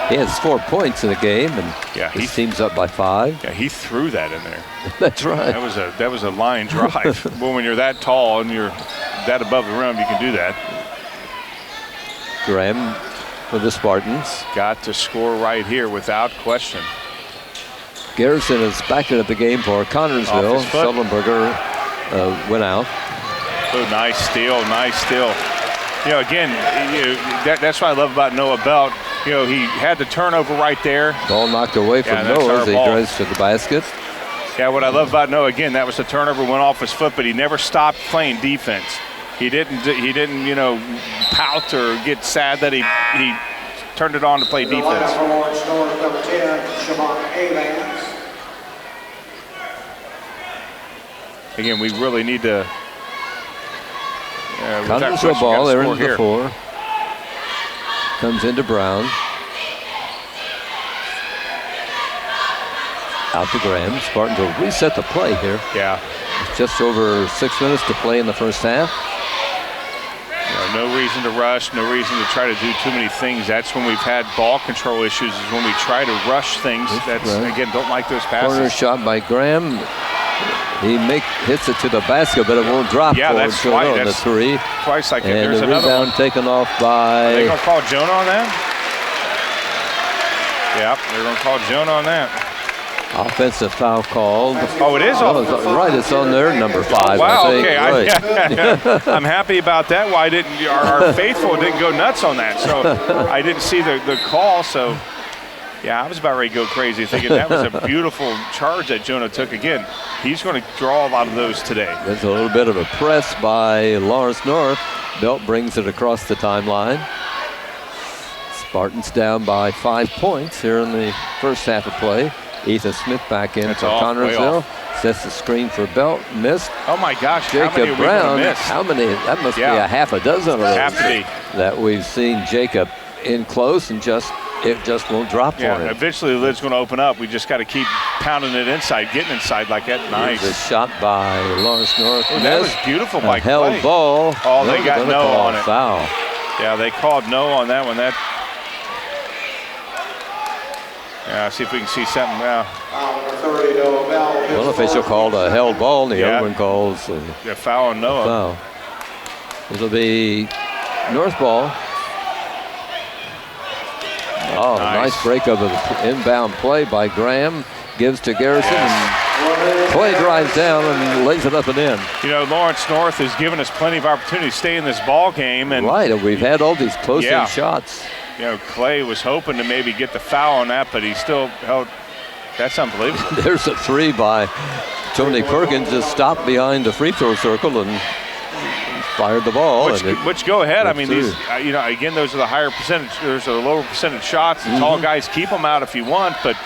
He has 4 points in the game, and his team's up by 5. Yeah, he threw that in there. That's right. That was a line drive. Well, when you're that tall and you're that above the rim, you can do that. Graham for the Spartans. Got to score right here without question. Garrison is back into the game for Connorsville. Sullenberger went out. Oh, nice steal, nice steal. You know, again, that's what I love about Noah Belt. You know, he had the turnover right there. Ball knocked away from Noah as he drives to the basket. Yeah, what I love about Noah, again, that was the turnover, went off his foot, but he never stopped playing defense. He didn't, you know, pout or get sad that he turned it on to play defense. Again, we really need to. Connorsville ball, they're into the 4. Comes into Brown. Out to Graham. Spartans will reset the play here. Yeah. Just over 6 minutes to play in the first half. No reason to rush, no reason to try to do too many things. That's when we've had ball control issues, is when we try to rush things. That's again, don't like those passes. Corner shot by Graham. He hits it to the basket, but it won't drop. Yeah, that's twice. That's the 3. Twice like that. And there's the another rebound one. Taken off by. Are they going to call Jonah on that? Yep, they're going to call Jonah on that. Offensive foul called. Oh, it is right. It's on there, number 5. Wow. I think. Okay. Right. I'm happy about that. Why didn't our faithful didn't go nuts on that? So I didn't see the call. So yeah, I was about ready to go crazy, thinking that was a beautiful charge that Jonah took. Again, he's going to draw a lot of those today. There's a little bit of a press by Lawrence North. Belt brings it across the timeline. Spartans down by 5 points here in the first half of play. Ethan Smith back in for Connorsville. Sets the screen for Belt. Missed. Oh my gosh, Jacob Brown. How many? That must be a half a dozen of those. Have to be. That we've seen Jacob in close and it just won't drop for him. Eventually the lid's going to open up. We just got to keep pounding it inside, getting inside like that. Nice. Here's a shot by Lawrence North. That was beautiful by Clay. Held ball. Oh, they got no on it. Foul. Yeah, they called no on that one. Yeah, see if we can see something now. One official called a held ball, and the other one calls foul on Noah. Foul. It'll be North ball. Oh, nice breakup of the inbound play by Graham. Gives to Garrison. And Clay drives down and lays it up and in. You know, Lawrence North has given us plenty of opportunity to stay in this ball game. And we've had all these close-in shots. You know, Clay was hoping to maybe get the foul on that, but he still held. That's unbelievable. There's a 3 by Tony Perkins, just stopped behind the free throw circle and fired the ball. Which go ahead. I mean, these, you know, again, those are the higher percentage. There's a lower percentage shots. The tall guys keep them out if you want, but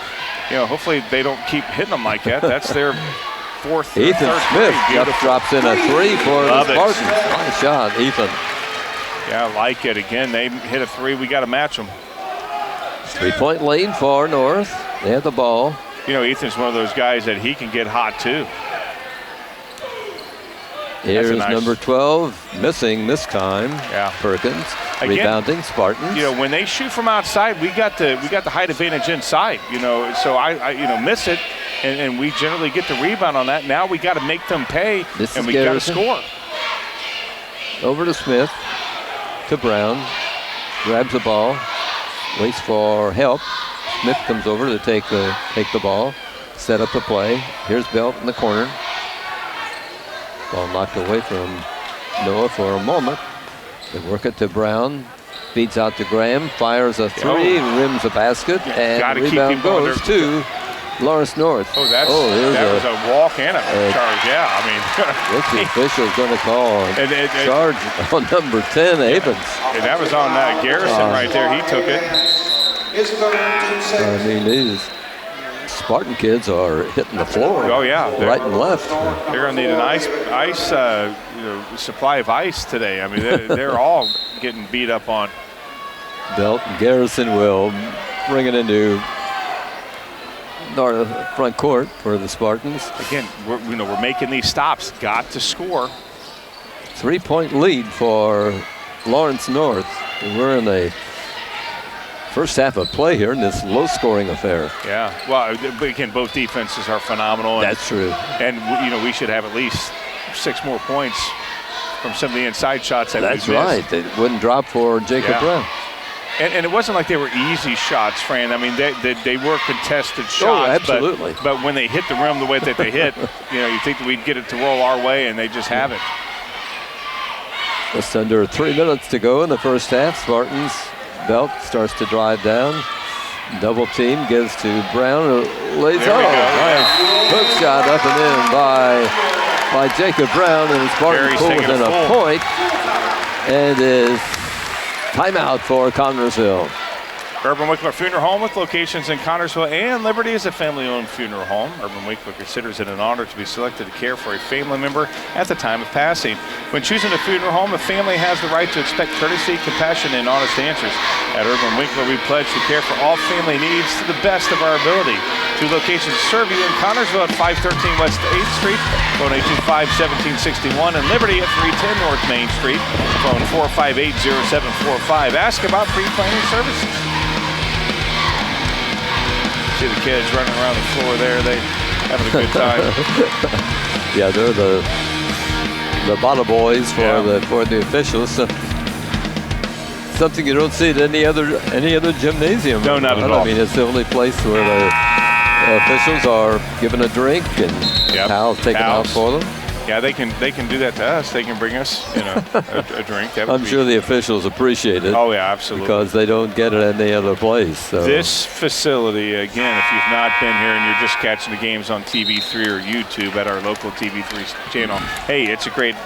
you know, hopefully they don't keep hitting them like that. That's their 4th. Ethan Smith drops in a 3 for the Spartans. Nice shot, Ethan. Yeah, I like it. Again, they hit a 3. We got to match them. 3-point lead for North. They have the ball. You know, Ethan's one of those guys that he can get hot too. Here's number 12, missing this time. Yeah, Perkins. Again, rebounding Spartans. You know, when they shoot from outside, we got the height advantage inside. You know, so I miss it, and we generally get the rebound on that. Now we got to make them pay, and we got to score. Over to Smith. To Brown, grabs the ball, waits for help. Smith comes over to take the ball, set up the play. Here's Belt in the corner. Ball knocked away from Noah for a moment. They work it to Brown, feeds out to Graham, fires a 3, rims a basket, and rebound goes to Lawrence North. Oh, that was a walk and a charge. Yeah, I mean. What's the official going to call? Charge on number 10, Avens. And that was on Garrison right there. He took it. I mean, these Spartan kids are hitting the floor. Oh, yeah. Right and left. They're going to need an ice supply of ice today. I mean, they're all getting beat up on. Belt and Garrison will bring it into front court for the Spartans. Again, we're making these stops. Got to score. 3-point lead for Lawrence North. We're in the first half of play here in this low-scoring affair. Yeah. Well, again, both defenses are phenomenal. That's true. And, we should have at least 6 more points from some of the inside shots that That's we missed. right. They wouldn't drop for Jacob Brown. And it wasn't like they were easy shots, Fran. I mean, they were contested shots. Oh, absolutely. But when they hit the rim the way that they hit, you think that we'd get it to roll our way, and they just haven't. Just under 3 minutes to go in the first half. Spartans, Belt starts to drive down. Double team gives to Brown, who lays There we go. Nice hook shot up and in by Jacob Brown, and Spartans pull within a point. And it is timeout for Connersville. Urban Wickler Funeral Home with locations in Connersville and Liberty is a family-owned funeral home. Urban Wickler considers it an honor to be selected to care for a family member at the time of passing. When choosing a funeral home, a family has the right to expect courtesy, compassion, and honest answers. At Urban Wickler, we pledge to care for all family needs to the best of our ability. 2 locations serve you in Connersville at 513 West 8th Street, phone 825-1761, and Liberty at 310 North Main Street, phone 458-0745. Ask about pre-planning services. See the kids running around the floor there. They having a good time. Yeah, they're the bottle boys for the officials. Something you don't see at any other gymnasium. No, not at all. I mean, it's the only place where the officials are given a drink and towels taken out for them. Yeah, they can do that to us. They can bring us, a drink. I'm sure the officials appreciate it. Oh yeah, absolutely. Because they don't get it any other place. So. This facility, again, if you've not been here and you're just catching the games on TV3 or YouTube at our local TV3 channel, hey, it's great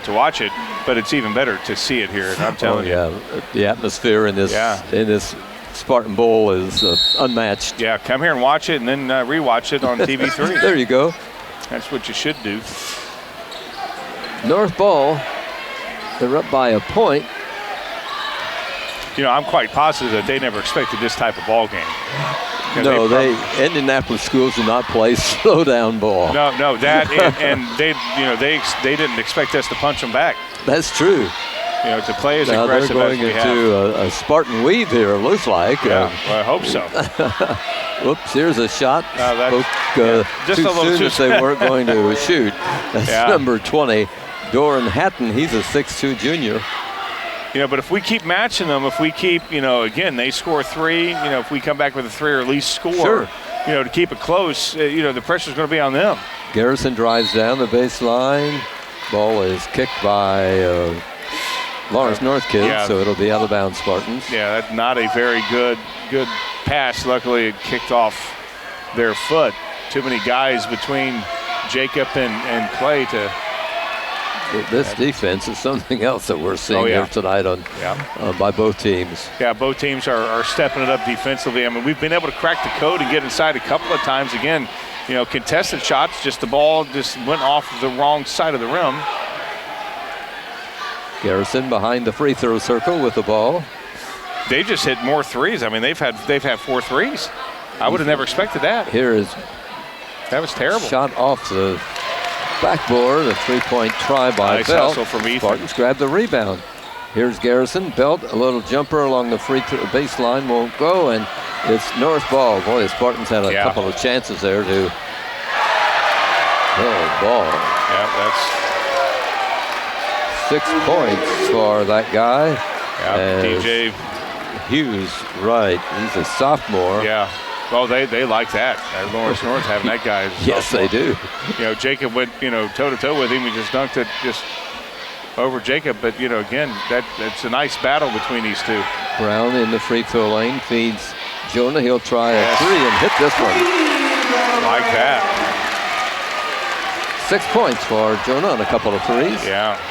to watch it, but it's even better to see it here. And I'm telling you, the atmosphere in this Spartan Bowl is unmatched. Yeah, come here and watch it, and then rewatch it on TV3. There you go. That's what you should do. North ball, they're up by a point. I'm quite positive that they never expected this type of ball game. No, Indianapolis schools do not play slow down ball. No, that and they didn't expect us to punch them back. That's true. To play as now aggressive they're as going we into a Spartan weave here, it looks like. Yeah, well, I hope so. Whoops, here's a shot. Just too a little soon too as they weren't going to shoot. That's number 20, Doran Hatton. He's a 6'2 junior. But if we keep matching them, if we keep, again, they score 3, if we come back with a 3 or at least score, to keep it close, the pressure's going to be on them. Garrison drives down the baseline. Ball is kicked by Lawrence North kids, so it'll be out of bounds Spartans. Yeah, that's not a very good pass. Luckily, it kicked off their foot. Too many guys between Jacob and Clay to... This defense is something else that we're seeing here tonight by both teams. Yeah, both teams are stepping it up defensively. I mean, we've been able to crack the code and get inside a couple of times. Again, contested shots, just the ball just went off the wrong side of the rim. Garrison behind the free throw circle with the ball. They just hit more threes. I mean, they've had 4 threes. I would have never expected that. That was terrible. Shot off the backboard, a 3-point try by nice Belt. Hustle from Ethan. Spartans grab the rebound. Here's Garrison. Belt, a little jumper along the free baseline, won't go, and it's North ball. Boy, the Spartans had a couple of chances there to ball. Yeah, that's 6 points for that guy. Yeah, DJ Hughes, right. He's a sophomore. Yeah. Well, they like that. Lawrence North having that guy. Yes, they do. Jacob went, toe-to-toe with him. He just dunked it just over Jacob. But, again, that's a nice battle between these two. Brown in the free throw lane feeds Jonah. He'll try a 3 and hit this one. Like that. 6 points for Jonah on a couple of threes. Yeah.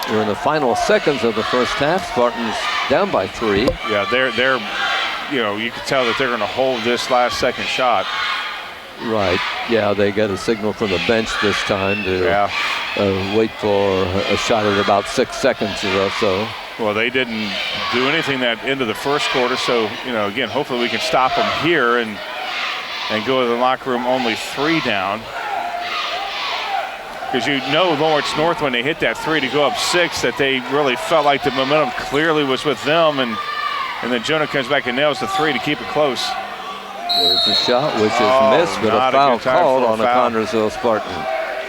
We're in the final seconds of the first half. Spartans down by 3. Yeah, they're you can tell that they're going to hold this last second shot. Right. Yeah, they got a signal from the bench this time to wait for a shot at about 6 seconds or so. Well, they didn't do anything that into the first quarter, so again, hopefully we can stop them here and go to the locker room only 3 down. Because you know Lawrence North, when they hit that 3 to go up 6, that they really felt like the momentum clearly was with them. And then Jonah comes back and nails the 3 to keep it close. There's a shot which is missed, but a foul called on a Connersville Spartan.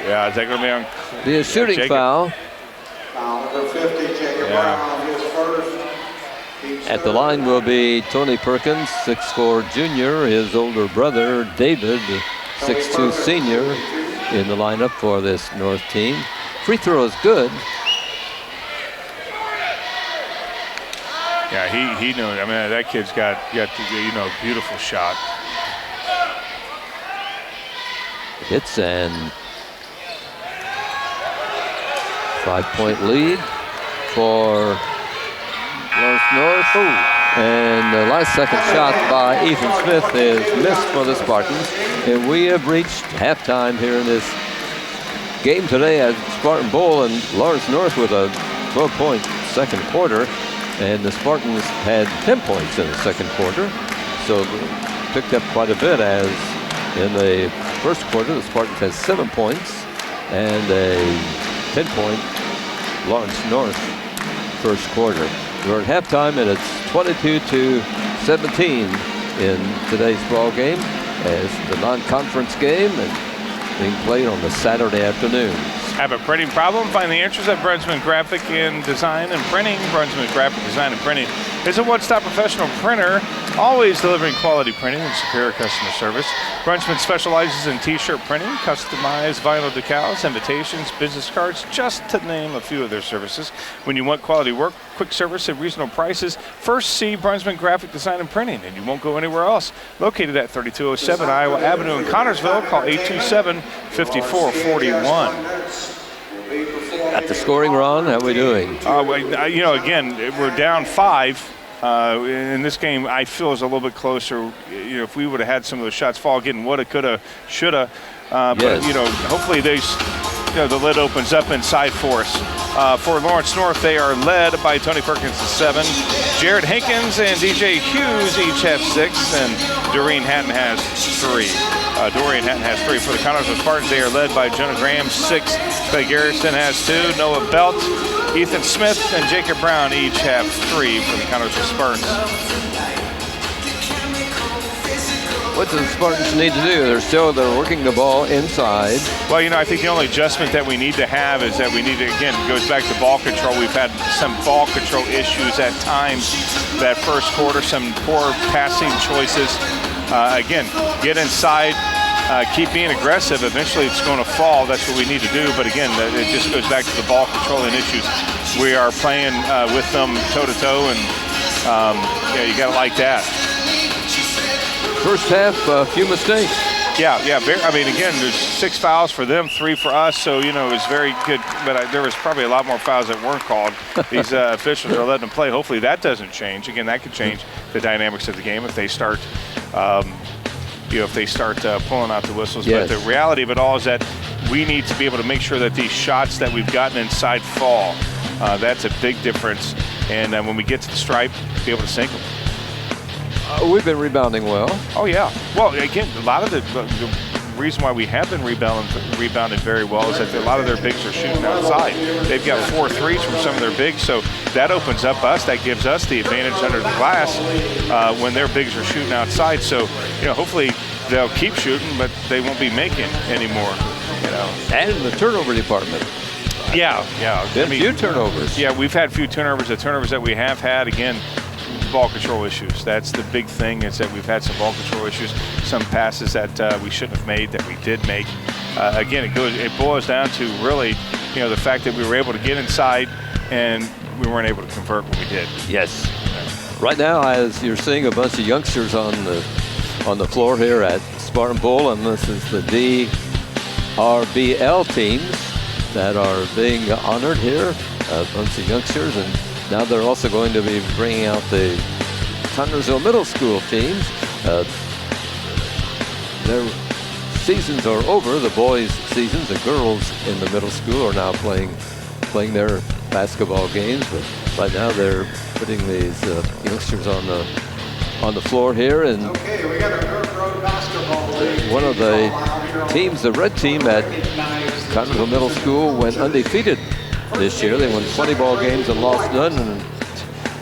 Yeah, is that going to be on? Be a shooting foul. Foul number 50, Jacob Brown, his first. At the line will be Tony Perkins, 6'4" junior. His older brother, David, 6'2" senior, in the lineup for this North team. Free throw is good. Yeah, he knew it. I mean, that kid's got beautiful shot. Hits and 5-point lead for Lawrence North. And the last second shot by Ethan Smith is missed for the Spartans. And we have reached halftime here in this game today at Spartan Bowl, and Lawrence North with a 12-point second quarter. And the Spartans had 10 points in the second quarter. So picked up quite a bit, as in the first quarter, the Spartans had 7 points and a 10-point Lawrence North first quarter. We're at halftime, and it's 22-17 in today's ball game, as the non-conference game and being played on the Saturday afternoon. Have a printing problem? Find the answers at Brunsman Graphic and Design and Printing. Brunsman Graphic Design and Printing is a one-stop professional printer, always delivering quality printing and superior customer service. Brunsman specializes in t-shirt printing, customized vinyl decals, invitations, business cards, just to name a few of their services. When you want quality work, quick service, and reasonable prices, first see Brunsman Graphic Design and Printing, and you won't go anywhere else. Located at 3207 Iowa Avenue in Connersville, call 827-5441. At the scoring, Ron, how are we doing? Again, we're down 5. In this game, I feel is a little bit closer. If we would have had some of those shots fall, again, woulda, coulda, shoulda. But hopefully the lid opens up inside for us. For Lawrence North, they are led by Tony Perkins at 7. Jared Hankins and DJ Hughes each have 6, and Doreen Hatton has 3. Dorian Hatton has 3. For the Connersville Spartans, they are led by Jonah Graham, 6. Clay Garrison has 2. Noah Belt, Ethan Smith, and Jacob Brown each have 3 for the Connersville Spartans. What do the Spartans need to do? They're working the ball inside. Well, I think the only adjustment that we need to have is that we need to, again, it goes back to ball control. We've had some ball control issues at times that first quarter, some poor passing choices. Again, get inside, keep being aggressive. Eventually it's going to fall. That's what we need to do. But again, it just goes back to the ball controlling issues. We are playing with them toe-to-toe, and you got to like that. First half, a few mistakes. Yeah. Again, there's 6 fouls for them, 3 for us. So, it was very good. But there was probably a lot more fouls that weren't called. These officials are letting them play. Hopefully that doesn't change. Again, that could change the dynamics of the game if they start pulling out the whistles. Yes. But the reality of it all is that we need to be able to make sure that these shots that we've gotten inside fall. That's a big difference. And when we get to the stripe, be able to sink them. We've been rebounding well. Oh, yeah. Well, again, a lot of the reason why we have been rebounding very well is that a lot of their bigs are shooting outside. They've got 4 threes from some of their bigs, so that opens up us. That gives us the advantage under the glass when their bigs are shooting outside. So, hopefully they'll keep shooting, but they won't be making anymore. And in the turnover department. Yeah. Been a few turnovers. Yeah, we've had a few turnovers. The turnovers that we have had, again, ball control issues. That's the big thing, is that we've had some ball control issues, some passes that we shouldn't have made that we did make. Again, it boils down to really, the fact that we were able to get inside and we weren't able to convert when we did. Yes. Right now, as you're seeing a bunch of youngsters on the floor here at Spartan Bowl, and this is the DRBL teams that are being honored here, a bunch of youngsters, and now they're also going to be bringing out the Connersville Middle School teams. Their seasons are over, the boys' seasons. The girls in the middle school are now playing their basketball games, but right now they're putting these youngsters on the floor here. And okay, we got a Dirt Road Basketball League. One of the teams, the red team at Connersville Middle School went undefeated this year. They won 20 ball games and lost none. And in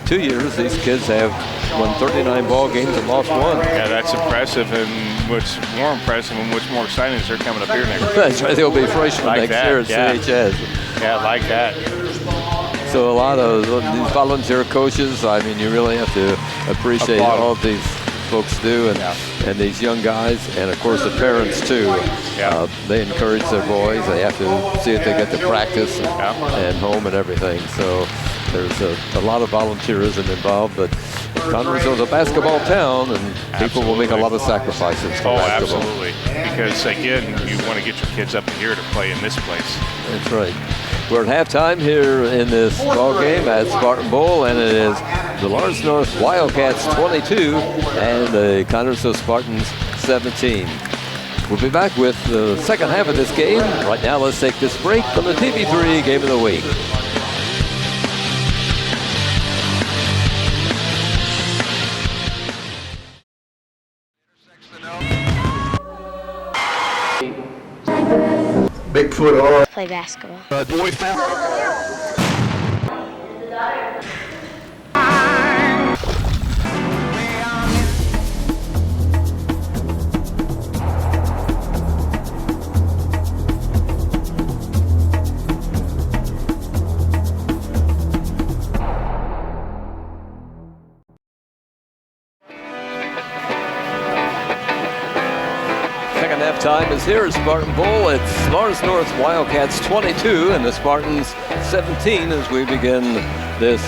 2 years, these kids have won 39 ball games and lost one. Yeah, that's impressive. And what's more impressive and what's more exciting is they're coming up here next year. That's right. They'll be freshmen Like next year at CHS. Yeah, like that. So a lot of these volunteer coaches, I mean, you really have to appreciate all of these folks do, and these young guys, and of course the parents too. They encourage their boys. They have to see if they get to practice and home and everything. So there's a lot of volunteerism involved, but Connersville is a basketball town, and people will make a lot of sacrifices for basketball. Absolutely. Because again, you want to get your kids up here to play in this place. That's right. We're at halftime here in this ball game at Spartan Bowl, and it is the Lawrence North Wildcats 22 and the Connersville Spartans 17. We'll be back with the second half of this game. Right now, let's take this break from the TV3 Game of the Week. Bigfoot or play basketball. boy foul. Time is here at Spartan Bowl. It's Lawrence North Wildcats 22 and the Spartans 17 as we begin this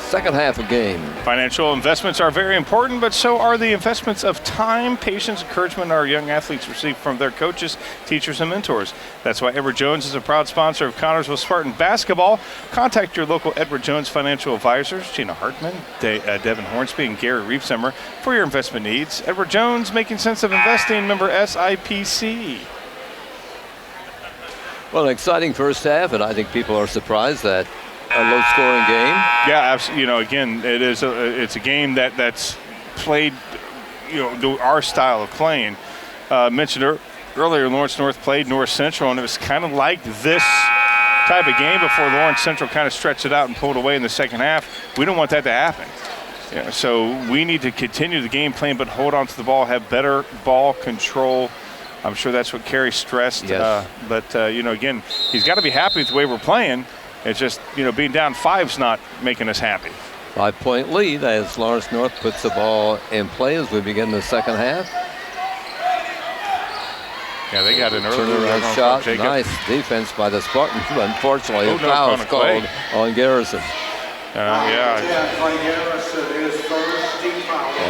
second half of game. Financial investments are very important, but so are the investments of time, patience, encouragement our young athletes receive from their coaches, teachers, and mentors. That's why Edward Jones is a proud sponsor of Connersville Spartan basketball. Contact your local Edward Jones financial advisors, Gina Hartman, Devin Hornsby, and Gary Reefsummer for your investment needs. Edward Jones, making sense of investing, member SIPC. Well, an exciting first half, and I think people are surprised that a low-scoring game. Yeah, absolutely. You know, again, it's a game that's played, our style of playing. Mentioned earlier, Lawrence North played North Central, and it was kind of like this type of game before Lawrence Central kind of stretched it out and pulled away in the second half. We don't want that to happen. So we need to continue the game plan, but hold on to the ball, have better ball control. I'm sure that's what Kerry stressed. Yes. But again, he's got to be happy with the way we're playing. It's just, being down 5's not making us happy. 5-point lead as Lawrence North puts the ball in play as we begin the second half. Yeah, they got an early turnaround shot. Nice defense by the Spartans. Unfortunately, a foul is called on Garrison.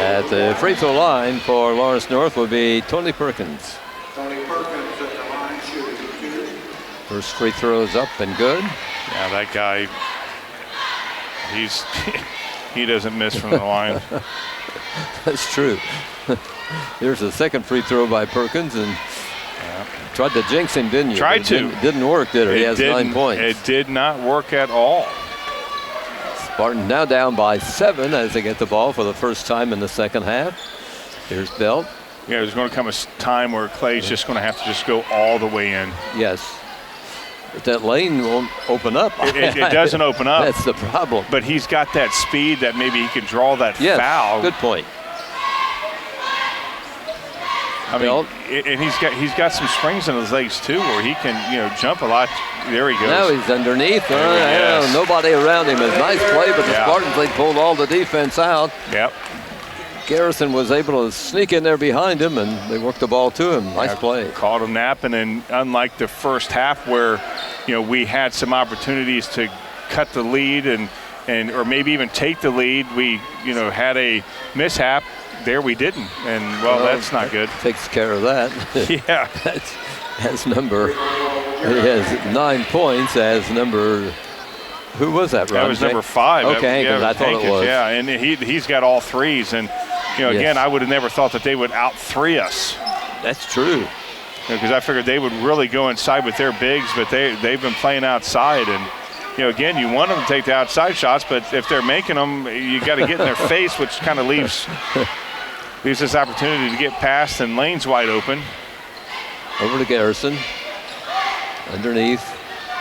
At the free throw line for Lawrence North will be Tony Perkins. Tony Perkins at the line shooting 2. First free throw is up and good. Yeah, that guy, he doesn't miss from the line. That's true. Here's the second free throw by Perkins, and tried to jinx him, didn't you? Didn't work, did it? He has 9 points. It did not work at all. Spartan now down by 7 as they get the ball for the first time in the second half. Here's Belt. Yeah, there's going to come a time where Clay's just going to have to just go all the way in. Yes. But that lane won't open up. It doesn't open up. That's the problem. But he's got that speed that maybe he can draw that foul. Good point. I mean, and he's got some springs in his legs too, where he can jump a lot. There he goes. Now he's underneath. Nobody around him. A nice play, but the Spartans, they pulled all the defense out. Yep. Garrison was able to sneak in there behind him, and they worked the ball to him. Nice play. Caught him napping, and unlike the first half where we had some opportunities to cut the lead and or maybe even take the lead, we had a mishap. There we didn't, and that's not good. Takes care of that. Yeah. That's number. He has 9 points as number. Who was that, Ron? That was number 5. Okay, because I thought it was. Yeah, and he's got all threes, and again, I would have never thought that they would out-3 us. That's true. Because I figured they would really go inside with their bigs, but they've been playing outside, and again, you want them to take the outside shots, but if they're making them, you got to get in their face, which kind of leaves this opportunity to get past, and lane's wide open. Over to Garrison. Underneath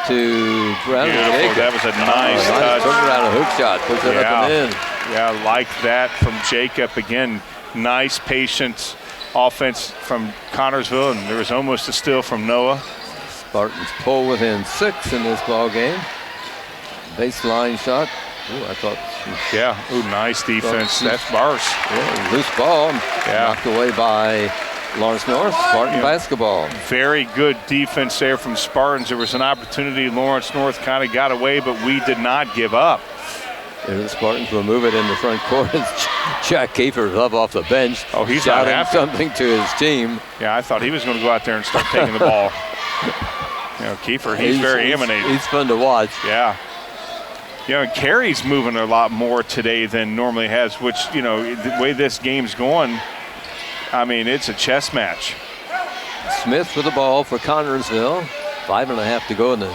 to Brown. Beautiful. That was a nice touch. Turn around a hook shot. Puts it up and in. Yeah, like that from Jacob. Again, nice, patient offense from Connorsville, and there was almost a steal from Noah. Spartans pull within 6 in this ball game. Baseline shot. Ooh, I thought. Yeah. Ooh, nice defense. That's bars. Yeah, loose ball. Yeah. Knocked away by Lawrence North. Spartan basketball. Very good defense there from Spartans. There was an opportunity. Lawrence North kind of got away, but we did not give up. Here the Spartans will move it in the front court. Jack Kiefer's up off the bench. Oh, he's shouting not happy. something to his team. Yeah, I thought he was going to go out there and start taking the ball. You know, Kiefer, he's very emanating. He's fun to watch. Yeah. You know, and Carey's moving a lot more today than normally has, which, you know, the way this game's going, I mean, it's a chess match. Smith with the ball for Connorsville. 5.5 to go in the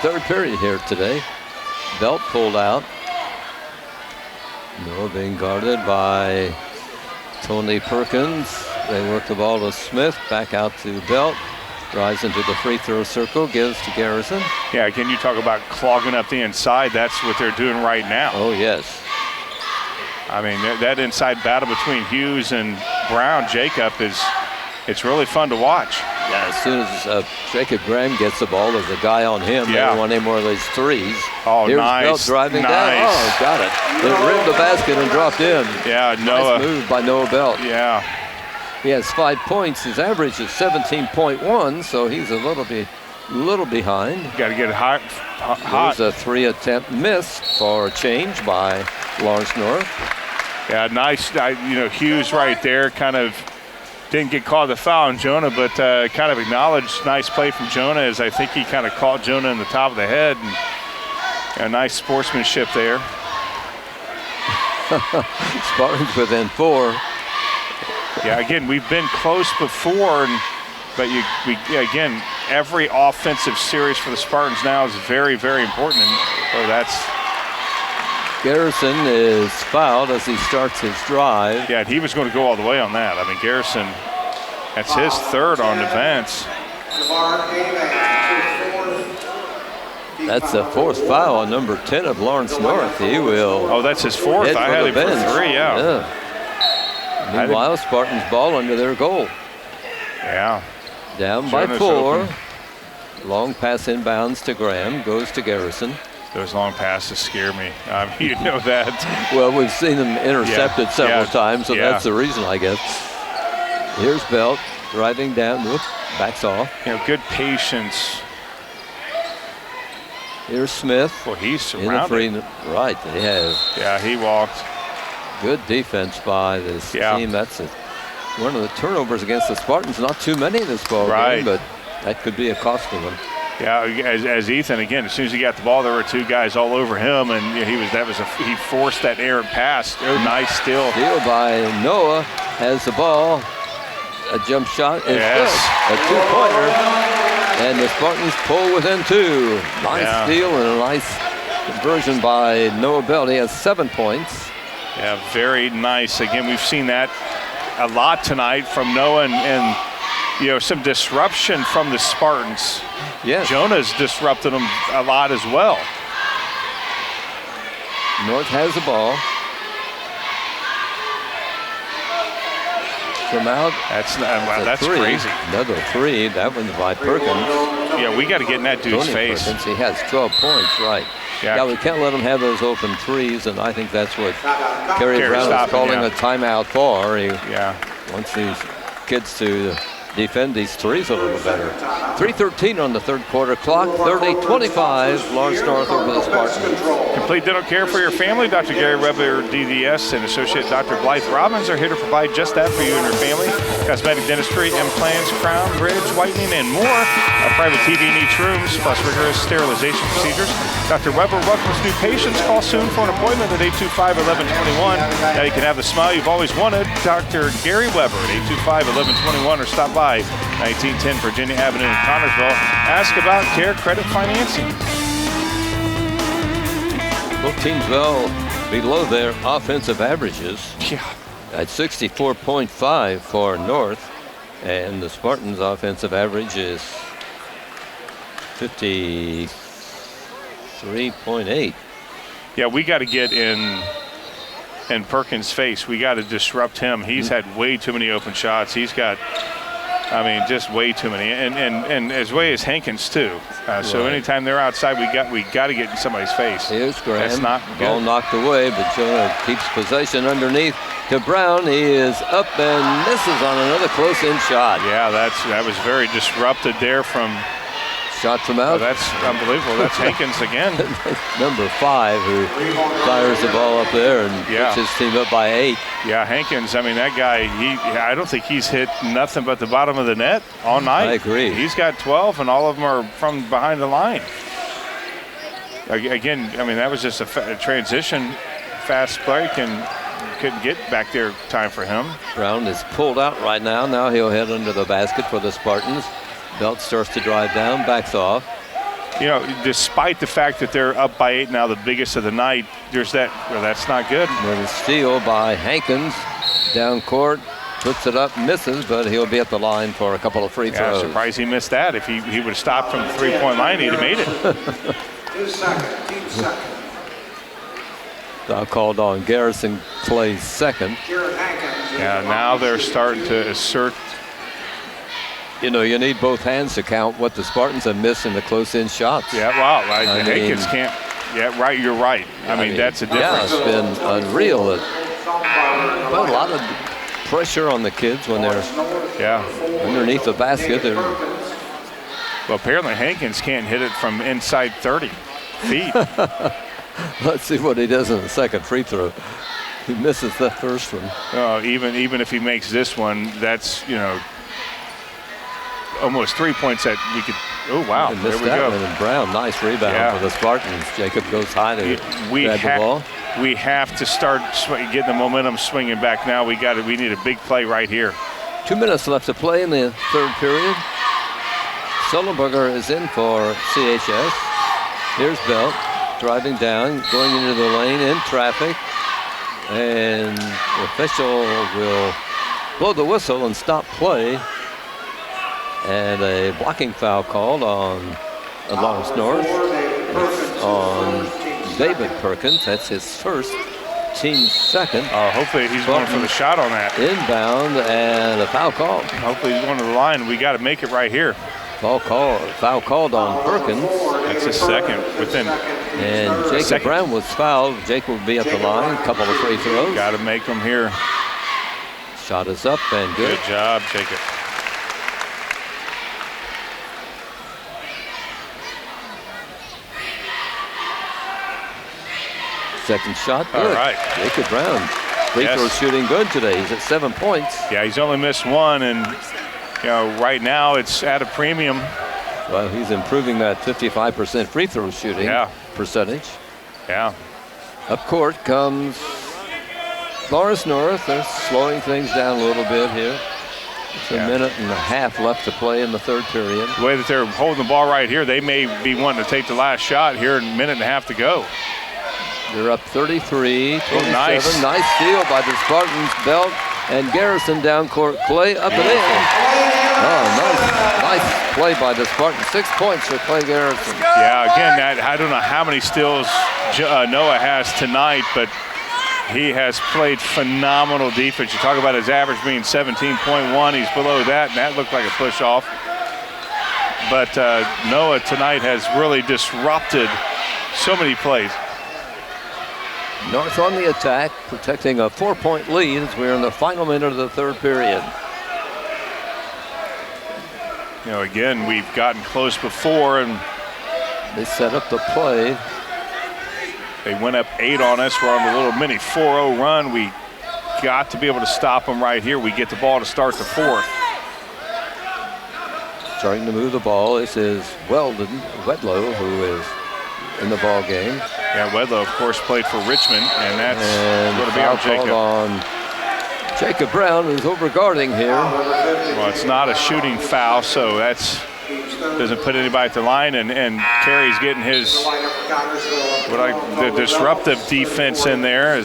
third period here today. Belt pulled out. Noah being guarded by Tony Perkins. They work the ball to Smith, back out to Belt. Drives into the free throw circle, gives to Garrison. Yeah, again, you talk about clogging up the inside. That's what they're doing right now. Oh, yes. I mean, that inside battle between Hughes and Brown, Jacob, it's really fun to watch. Yeah, as soon as Jacob Graham gets the ball, there's a guy on him. Yeah. They don't want any more of these threes. Oh, Here's nice. Belt driving nice. down. Oh, got it. It rimmed the basket and dropped in. Yeah, Noah. Nice move by Noah Belt. Yeah. He has 5 points. His average is 17.1, so he's a little behind. Got to get it hot. There's a 3 attempt miss for a change by Lawrence North. Yeah, nice. Hughes right there kind of didn't get caught the foul on Jonah, but kind of acknowledged. Nice play from Jonah, as I think he kind of caught Jonah in the top of the head. And a nice sportsmanship there. Spartans within 4. Yeah, again, we've been close before, but again, every offensive series for the Spartans now is very, very important. And that's Garrison is fouled as he starts his drive. Yeah, he was going to go all the way on that. I mean, Garrison, that's his third on defense. That's the 4th foul on number 10 of Lawrence North. He will. Oh, that's his 4th. I had him for 3, yeah. Meanwhile, Spartans ball under their goal. Yeah. Down by 4. Open. Long pass inbounds to Graham, goes to Garrison. Those long passes scare me. You know that. Well, we've seen them intercepted several times, so that's the reason, I guess. Here's Belt driving down. Whoop, backs off. Good patience. Here's Smith. Well, he's surrounded. Right, they have. Yeah, he walked. Good defense by this team. That's one of the turnovers against the Spartans. Not too many in this ball game, but that could be a costly one. Yeah, as Ethan, again, as soon as he got the ball, there were 2 guys all over him, and he forced that errant pass. Oh, nice steal. Steal by Noah, has the ball. A jump shot is good. A 2-pointer, and the Spartans pull within 2. Nice steal and a nice conversion by Noah Belt. He has 7 points. Yeah, very nice. Again, we've seen that a lot tonight from Noah, and some disruption from the Spartans. Yes. Jonah's disrupted them a lot as well. North has the ball. From out. That's crazy. Another 3. That one's by Perkins. Yeah, we got to get in that dude's face. Perkins, he has 12 points, right. Yeah, we can't let him have those open 3s, and I think that's what Kerry Brown is calling a timeout for. He wants these kids to defend these 3s a little better. 3:13 on the third quarter clock. 30-25. Lawrence North over the Spartans. Complete dental care for your family. Dr. Gary Weber, DDS, and Associate Dr. Blythe Robbins are here to provide just that for you and your family. Cosmetic dentistry, implants, crown, bridge, whitening, and more. A private TV in each room, plus rigorous sterilization procedures. Dr. Weber welcomes new patients. Call soon for an appointment at 825-1121. Now you can have the smile you've always wanted. Dr. Gary Weber at 825-1121, or stop by 1910 Virginia Avenue in Connorsville. Ask about Care Credit Financing. Both teams, though, below their offensive averages. Yeah. At 64.5 for North And the Spartans' offensive average is 53.8. Yeah, we got to get in Perkins' face. We got to disrupt him. He's had way too many open shots. He's got, I mean, just way too many. And as way as Hankins too. So anytime they're outside, we got to get in somebody's face. Here's Graham. That's not good. Ball knocked away, but Jonah keeps possession underneath to Brown. He is up and misses on another close-in shot. Yeah, that was very disrupted there from. Shot from out. That's unbelievable. That's Hankins again. Number 5 who fires the ball up there and puts his team up by 8. Yeah, Hankins, I mean, that guy, I don't think he's hit nothing but the bottom of the net all night. I agree. He's got 12, and all of them are from behind the line. Again, I mean, that was just a transition. Fast play couldn't get back there time for him. Brown is pulled out right now. Now he'll head under the basket for the Spartans. Belt starts to drive down, backs off. You know, despite the fact that they're up by 8 now, the biggest of the night, there's that. Well, that's not good. There's a steal by Hankins. Down court, puts it up, misses, but he'll be at the line for a couple of free throws. Yeah, surprised he missed that. If he would have stopped from the three-point line, he'd have made it. Team second. Foul called on Garrison Clay's second. Jared Hankins. Yeah, now they're starting to assert. You know, you need both hands to count what the Spartans have missed in the close-in shots. Yeah, wow. Hankins can't. Yeah, right. You're right. I mean, that's a difference. Yeah, it's been unreal. But a lot of pressure on the kids when they're underneath the basket. Well, apparently Hankins can't hit it from inside 30 feet. Let's see what he does in the second free throw. He misses the first one. Even if he makes this one, that's, you know, almost 3 points that we could. Oh, wow. There we go. And Brown, nice rebound for the Spartans. Jacob goes high to grab the ball. We have to start getting the momentum swinging back now. We need a big play right here. 2 minutes left to play in the third period. Sullenberger is in for CHS. Here's Belt driving down, going into the lane in traffic. And the official will blow the whistle and stop play. And a blocking foul called on Lawrence North. It's on David Perkins. That's his first, team second. Hopefully he's going for the shot on that. Inbound and a foul call. Hopefully he's going to the line. We got to make it right here. Foul called on Perkins. That's his second within. And Jacob Brown was fouled. Jake will be at the line. Couple of free throws. Got to make them here. Shot is up and good. Good job, Jacob. Second shot, good. All right. Jacob Brown, free throw shooting good today. He's at 7 points. Yeah, he's only missed one, and you know, right now it's at a premium. Well, he's improving that 55% free throw shooting percentage. Yeah. Up court comes Lawrence North. They're slowing things down a little bit here. It's a minute and a half left to play in the third period. The way that they're holding the ball right here, they may be wanting to take the last shot here in a minute and a half to go. They're up 33-27. Nice steal by the Spartans. Belt and Garrison down court. Clay up and in. Nice play by the Spartans. 6 points for Clay Garrison. Yeah, again, I don't know how many steals Noah has tonight, but he has played phenomenal defense. You talk about his average being 17.1. He's below that, and that looked like a push off. But Noah tonight has really disrupted so many plays. North on the attack, protecting a 4-point lead as we're in the final minute of the third period. You know, again, we've gotten close before, and they set up the play. They went up 8 on us. We're on a little mini 4-0 run. We got to be able to stop them right here. We get the ball to start the fourth. Starting to move the ball. This is Wedlow, who is in the ball game. Yeah, Wedlow, of course, played for Richmond, and that's going to be on Jacob. On Jacob Brown, who's over guarding here. Well, it's not a shooting foul, so that's doesn't put anybody at the line, and Carey's getting his the disruptive defense in there.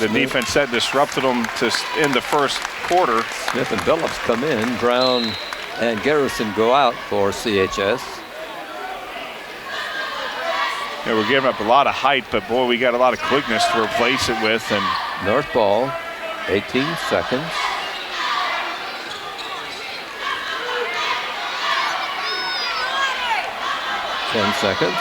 the defense that disrupted them to end the first quarter. Smith and Phillips come in. Brown and Garrison go out for CHS. Yeah, we're giving up a lot of height, but boy, we got a lot of quickness to replace it with. And North ball, 18 seconds. Ten seconds.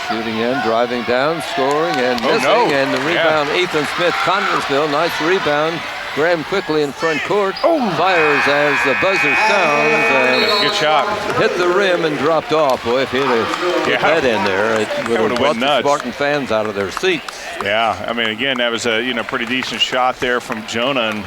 Shooting in, driving down, scoring, and missing. And the rebound, Ethan Smith, Connersville. Nice rebound. Graham quickly in front court. Fires as the buzzer sounds. And good shot. Hit the rim and dropped off. Boy, if he'd have put that in there, it would have brought the Spartan fans out of their seats. Yeah, I mean, again, that was a pretty decent shot there from Jonah. And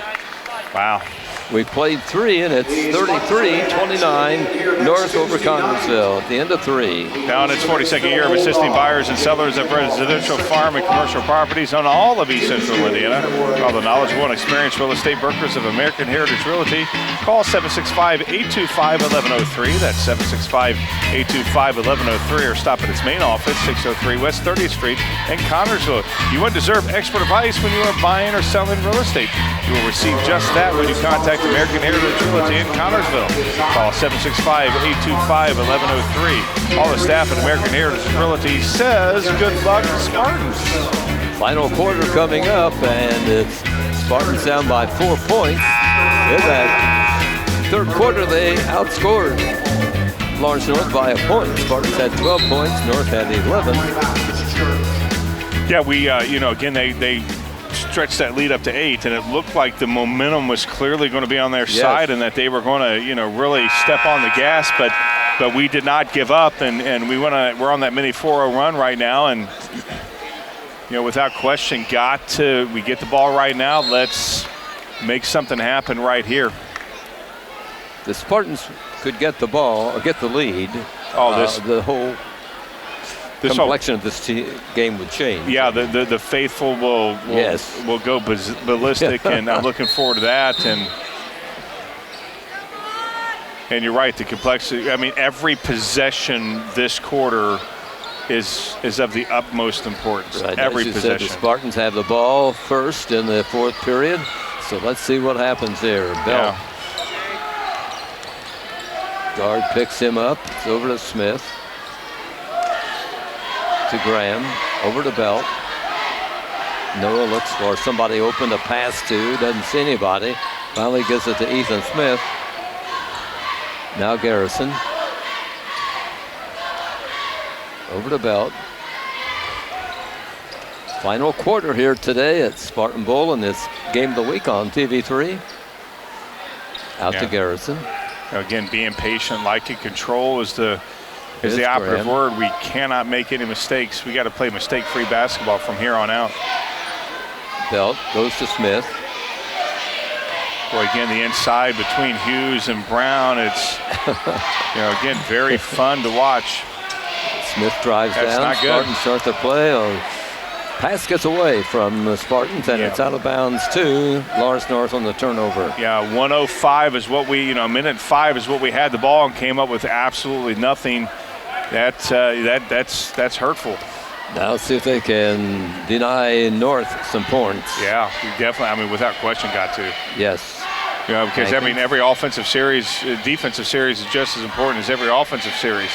wow. We played 3, and it's 33-29 North over Connersville at the end of 3. Now in its 42nd year of assisting buyers and sellers of residential, farm, and commercial properties on all of East Central Indiana. Call the knowledgeable and experienced real estate brokers of American Heritage Realty. Call 765-825-1103. That's 765-825-1103, or stop at its main office, 603 West 30th Street in Connersville. You want to deserve expert advice when you are buying or selling real estate. You will receive just that when you contact American Heritage Realty in Connersville. Call 765-825-1103. All the staff at American Heritage Realty says good luck, Spartans. Final quarter coming up, and it's Spartans down by 4 points. In that third quarter, they outscored Lawrence North by a point. Spartans had 12 points, North had 11. Yeah, we, again, they stretched that lead up to 8, and it looked like the momentum was clearly going to be on their side, and that they were going to, really step on the gas, but we did not give up, and we're on that mini 4-0 run right now, and without question, we get the ball right now. Let's make something happen right here. The Spartans could get the ball or get the lead. The whole complexion of this game would change. Yeah, the faithful will go ballistic, and I'm looking forward to that. And you're right, the complexity. I mean, every possession this quarter is of the utmost importance. Right, every as you possession. Said, the Spartans have the ball first in the fourth period, so let's see what happens there. Bell. Yeah. Guard picks him up. It's over to Smith. To Graham, over to Belt. Noah looks for somebody open to pass to, doesn't see anybody. Finally gives it to Ethan Smith. Now Garrison. Over to Belt. Final quarter here today at Spartan Bowl in this Game of the Week on TV3. Out to Garrison. Again, being patient, like it, control is the operative word. We cannot make any mistakes. We got to play mistake-free basketball from here on out. Belt goes to Smith. Boy, again, the inside between Hughes and Brown, it's, again, very fun to watch. Smith drives down. Not good. Spartans start to play. Pass gets away from the Spartans, and it's out of bounds to Lawrence North on the turnover. Yeah, 1:05 is what we, minute 5 is what we had the ball and came up with absolutely nothing. That's hurtful. Now let's see if they can deny North some points. Yeah, we definitely, without question got to. Yes. Because, every offensive series, defensive series is just as important as every offensive series.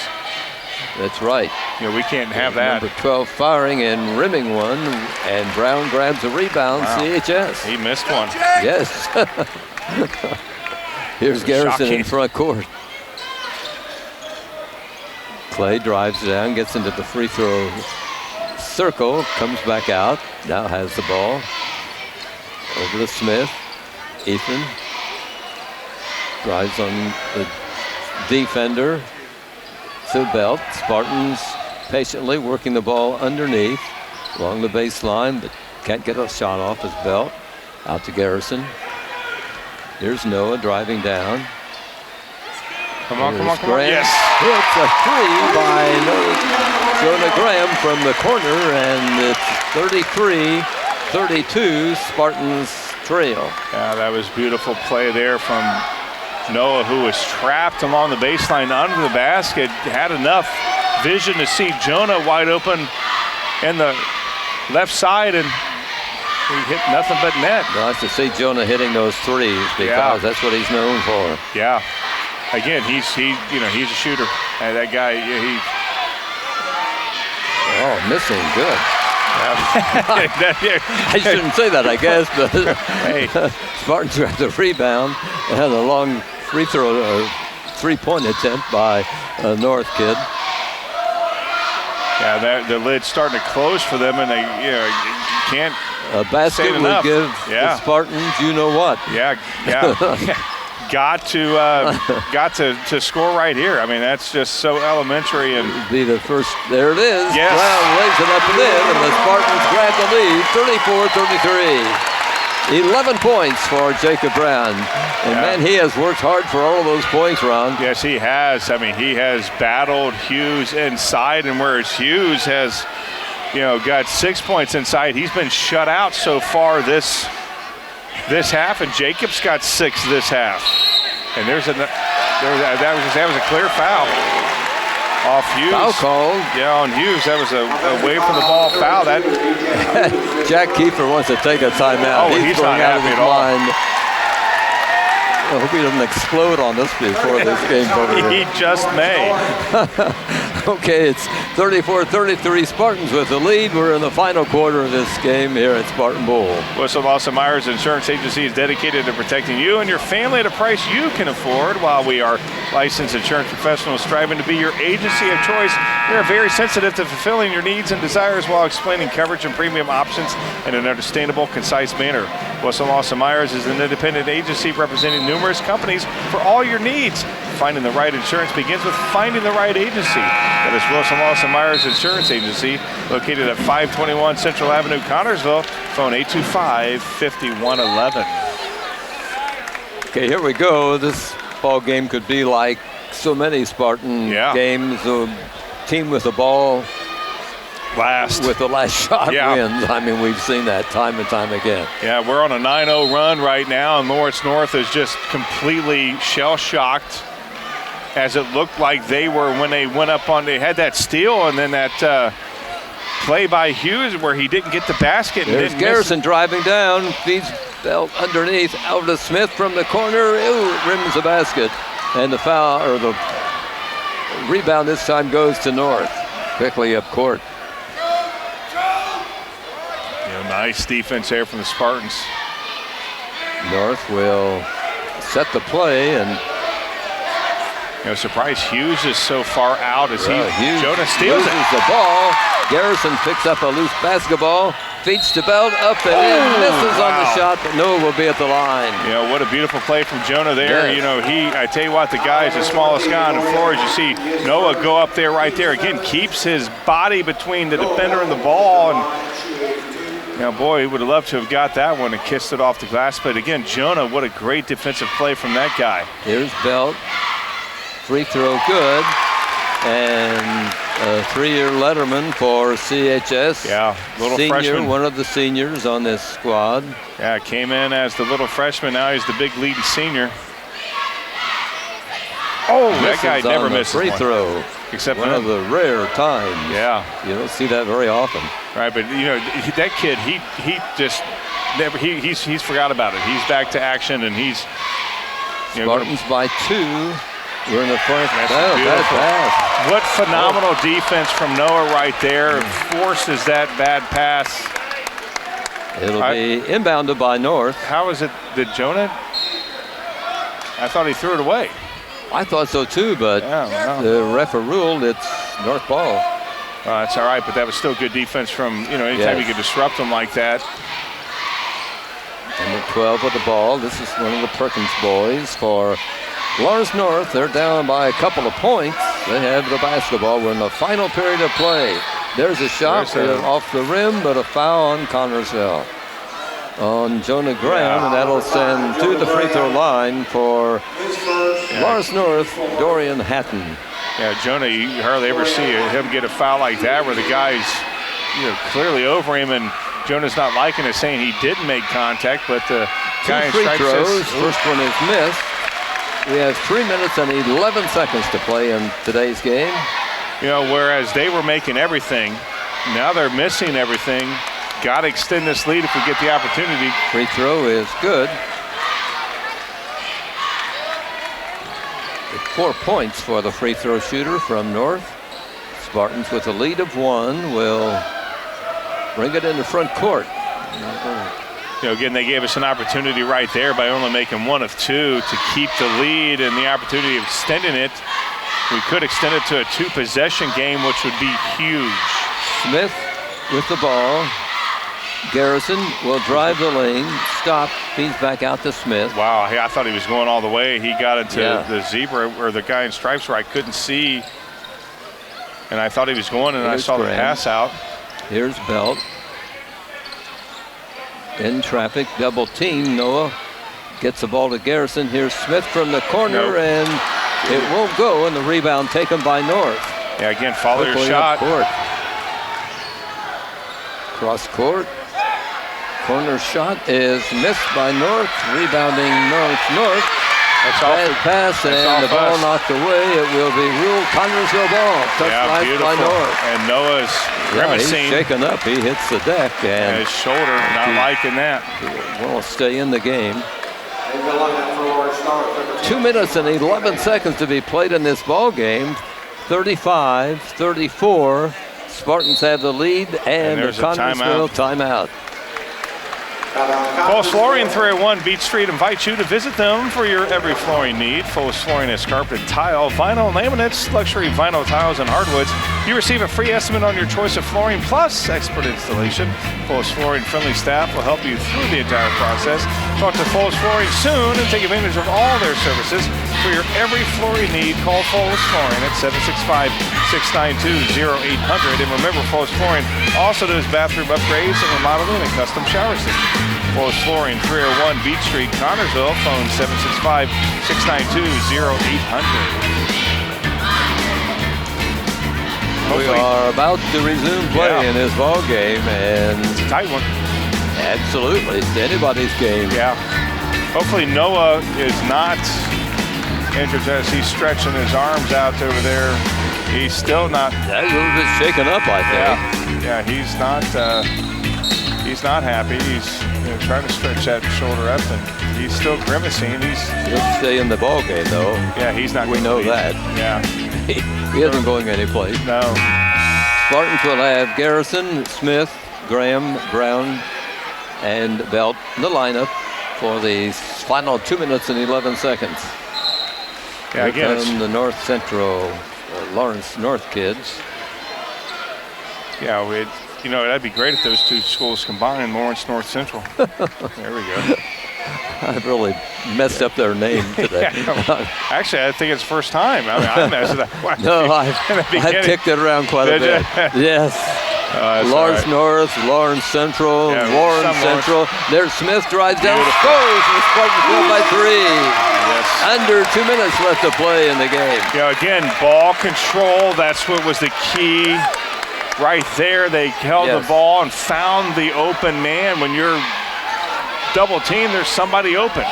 That's right. We can't have that. Number 12 firing and rimming one, and Brown grabs a rebound. Wow. CHS. He missed one. Yes. Here's Garrison in front court. Clay drives down, gets into the free throw circle, comes back out. Now has the ball. Over to Smith. Ethan drives on the defender. To Belt. Spartans patiently working the ball underneath along the baseline, but can't get a shot off as Belt. Out to Garrison. Here's Noah driving down. Come on. Yes. It's a 3 by Jonah Graham from the corner, and it's 33-32. Spartans trail. Yeah, that was beautiful play there from Noah, who was trapped along the baseline under the basket, had enough vision to see Jonah wide open in the left side, and He hit nothing but net. Nice to see Jonah hitting those threes because that's what he's known for. Yeah. Again, he's a shooter. That guy, Missing. Good. Yeah. I shouldn't say that, I guess, but Hey. Spartans grabbed the rebound and a long free throw, three-point attempt by a North kid. Yeah, the lid's starting to close for them, and they can't. A basket say it will enough. give Yeah. the Spartans, you know what. Yeah. got to score right here. I mean, that's just so elementary. And Be the first. There it is. Yes. Brown lays it up and in, and the Spartans grab the lead, 34-33. 11 points for Jacob Brown. And man, he has worked hard for all of those points, Ron. yes, he has. I mean, he has battled Hughes inside, and whereas Hughes has, got 6 points inside, he's been shut out so far this half, and Jacob's got 6 this half. And that was a clear foul off Hughes. Foul called. Yeah, on Hughes, that was a away from the ball foul. That Jack Kiefer wants to take a timeout. Oh, he's going not out of happy his at all. mind. I hope he doesn't explode on us before this game's over. he just may. Okay, it's 34-33 Spartans with the lead. We're in the final quarter of this game here at Spartan Bowl. Whistle Lawson Myers Insurance Agency is dedicated to protecting you and your family at a price you can afford. While we are licensed insurance professionals striving to be your agency of choice, we are very sensitive to fulfilling your needs and desires while explaining coverage and premium options in an understandable, concise manner. Whistle Lawson Myers is an independent agency representing numerous companies for all your needs. Finding the right insurance begins with finding the right agency. That is Wilson Lawson Myers Insurance Agency, located at 521 Central Avenue, Connersville. Phone 825-5111. Okay, here we go. This ball game could be like so many Spartan games. The team with the ball with the last shot wins. I mean, we've seen that time and time again. Yeah, we're on a 9-0 run right now, and Lawrence North is just completely shell-shocked, as it looked like they were when they went up on. They had that steal, and then that play by Hughes where he didn't get the basket. There's Garrison driving down, feeds Belt underneath, out to Smith from the corner. Ooh, rims the basket, and the foul or the rebound this time goes to North. Quickly up court. Nice defense there from the Spartans. North will set the play, and surprised Hughes is so far out as Hughes Jonah steals it. The ball. Garrison picks up a loose basketball, feeds to Belt, up and in, misses on the shot, but Noah will be at the line. What a beautiful play from Jonah there. Yes. I tell you what, the guy is the smallest guy on the floor. As you see Noah go up there right there. Again, keeps his body between the defender and the ball. And boy, he would have loved to have got that one and kissed it off the glass. But again, Jonah, what a great defensive play from that guy. Here's Belt. Free throw good. And a 3-year letterman for CHS. Yeah, little freshman. One of the seniors on this squad. Yeah, came in as the little freshman. Now he's the big leading senior. Oh, that guy never misses free throw. Except one of the rare times. Yeah. You don't see that very often. Right, but that kid, he just never he's forgot about it. He's back to action, and he's Spartans by 2. We're in the front. Bad pass. What phenomenal defense from Noah right there. Forces that bad pass. It'll be inbounded by North. How is it that Jonah? I thought he threw it away. I thought so too, but the ref ruled it's North ball. That's all right, but that was still good defense from, anytime you could disrupt them like that. Number 12 with the ball. This is one of the Perkins boys for Lawrence North. They're down by a couple of points. They have the basketball. We're in the final period of play. There's a shot off the rim, but a foul on Connersville on Jonah Graham, and that'll send to the free throw line for Lawrence North, Dorian Hatton. Yeah, Jonah, you hardly ever see him get a foul like that where the guy's clearly over him, and Jonah's not liking it, saying he didn't make contact, but the guy in stripes says, first one is missed. We have 3 minutes and 11 seconds to play in today's game. Whereas they were making everything, now they're missing everything. got to extend this lead if we get the opportunity. Free throw is good. 4 points for the free throw shooter from North. Spartans with a lead of 1 will bring it into front court. You know, again, they gave us an opportunity right there by only making 1 of 2 to keep the lead and the opportunity of extending it. We could extend it to a 2-possession game, which would be huge. Smith with the ball. Garrison will drive the lane, stop, feeds back out to Smith. Wow, I thought he was going all the way. He got into the zebra, or the guy in stripes where I couldn't see. And I thought he was going, and I saw the pass out. Here's Belt. In traffic, double team. Noah gets the ball to Garrison. Here's Smith from the corner, and it won't go, and the rebound taken by North. Yeah, again, follow your Quickly shot. up court. Cross court. Corner shot is missed by North. Rebounding North. That's Bad pass, and the ball knocked away. It will be ruled Connersville ball. Touched by North. And Noah's grimacing. He's shaken up. He hits the deck. And his shoulder, not liking that. Will stay in the game. 2 minutes and 11 seconds to be played in this ball game. 35-34. Spartans have the lead, and the Connersville timeout. Fullest Flooring, 301 Beach Street invites you to visit them for your every flooring need. Fullest Flooring has carpet, tile, vinyl, laminates, luxury vinyl tiles, and hardwoods. You receive a free estimate on your choice of flooring plus expert installation. Fullest Flooring friendly staff will help you through the entire process. Talk to Fullest Flooring soon and take advantage of all their services. For your every flooring need, call Fullest Flooring at 765-692-0800. And remember, Fullest Flooring also does bathroom upgrades and remodeling and custom shower systems. Fullest Flooring, 301 Beach Street, Connersville. Phone 765-692-0800. We are about to resume play in this ball game, and it's a tight one. Absolutely, it's anybody's game. Yeah. Hopefully Noah is not injured as he's stretching his arms out over there. He's still not. That little bit shaken up, I think. Yeah, he's not. He's not happy. He's trying to stretch that shoulder up, and he's still grimacing. He'll stay in the ball game, though. Yeah, he's not. We know that. Yeah. He isn't going anyplace. No. Spartans will have Garrison, Smith, Graham, Brown, and Belt in the lineup for the final 2 minutes and 11 seconds. Yeah, Here come the North Central Lawrence North kids. Yeah, that'd be great if those two schools combined, Lawrence North Central. There we go. I've really messed up their name today. Actually, I think it's the first time. I mean, I messed it up. No, I've kicked it around quite a bit. Yes. Lawrence North, Lawrence Central, Warren Central. There's Smith, drives down, scores, and Spartans win by 3. Yes. Under 2 minutes left to play in the game. Yeah, again, ball control, that's what was the key. Right there, they held the ball and found the open man. When you're double team, there's somebody open.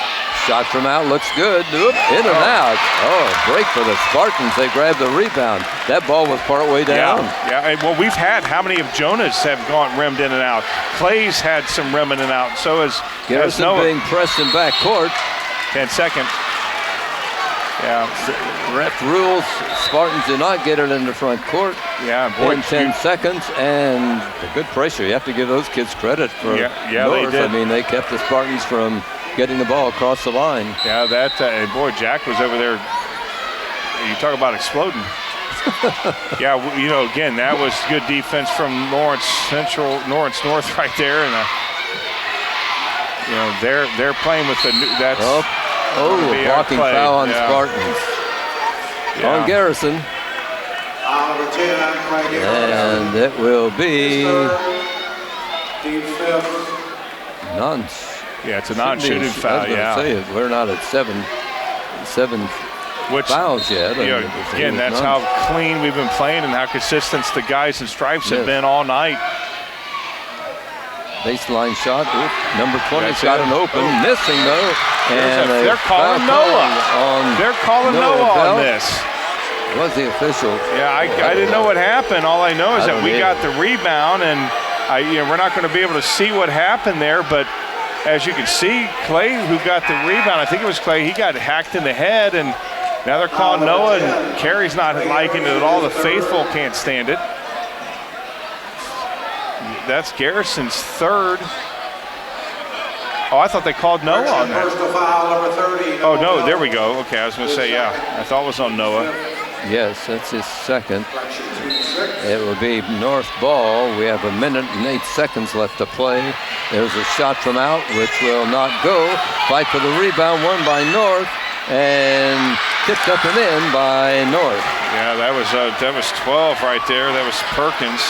Shot from out looks good. Oop, in and out. Oh, break for the Spartans. They grabbed the rebound. That ball was part way down. Yeah. Well, we've had how many of Jonah's have gone rimmed in and out? Clay's had some rim in and out. So has Garrison being pressed in back court. 10 seconds. Yeah. Ref rules Spartans do not get it in the front court. Yeah, boy. In 10 seconds, and good pressure. You have to give those kids credit for North. They did. I mean, they kept the Spartans from getting the ball across the line. Yeah, and boy, Jack was over there. You talk about exploding. Yeah, again, that was good defense from Lawrence North right there, and they're playing with the that's. Blocking foul on Spartans. On Garrison. And it will be it's a non-shooting foul. We're not at seven fouls yet. Again, that's how clean we've been playing and how consistent the guys in stripes have been all night. Baseline shot. Number 20's got an open. Missing, though. And they're calling Noah. They're calling Noah on this. Was the official? Yeah, I didn't know what happened. All I know is that we got the rebound, and We're not going to be able to see what happened there, but as you can see, Clay, who got the rebound, I think it was Clay, he got hacked in the head, and now they're calling Noah, and Carey's not liking it at all. The faithful can't stand it. That's Garrison's third. Oh, I thought they called Noah on that. Oh, no, there we go. Okay, I was going to say, yeah. I thought it was on Noah. Yes, that's his second. It will be North ball. We have 1 minute and 8 seconds left to play. There's a shot from out, which will not go. Fight for the rebound, won by North, and kicked up and in by North. Yeah, that was 12 right there. That was Perkins.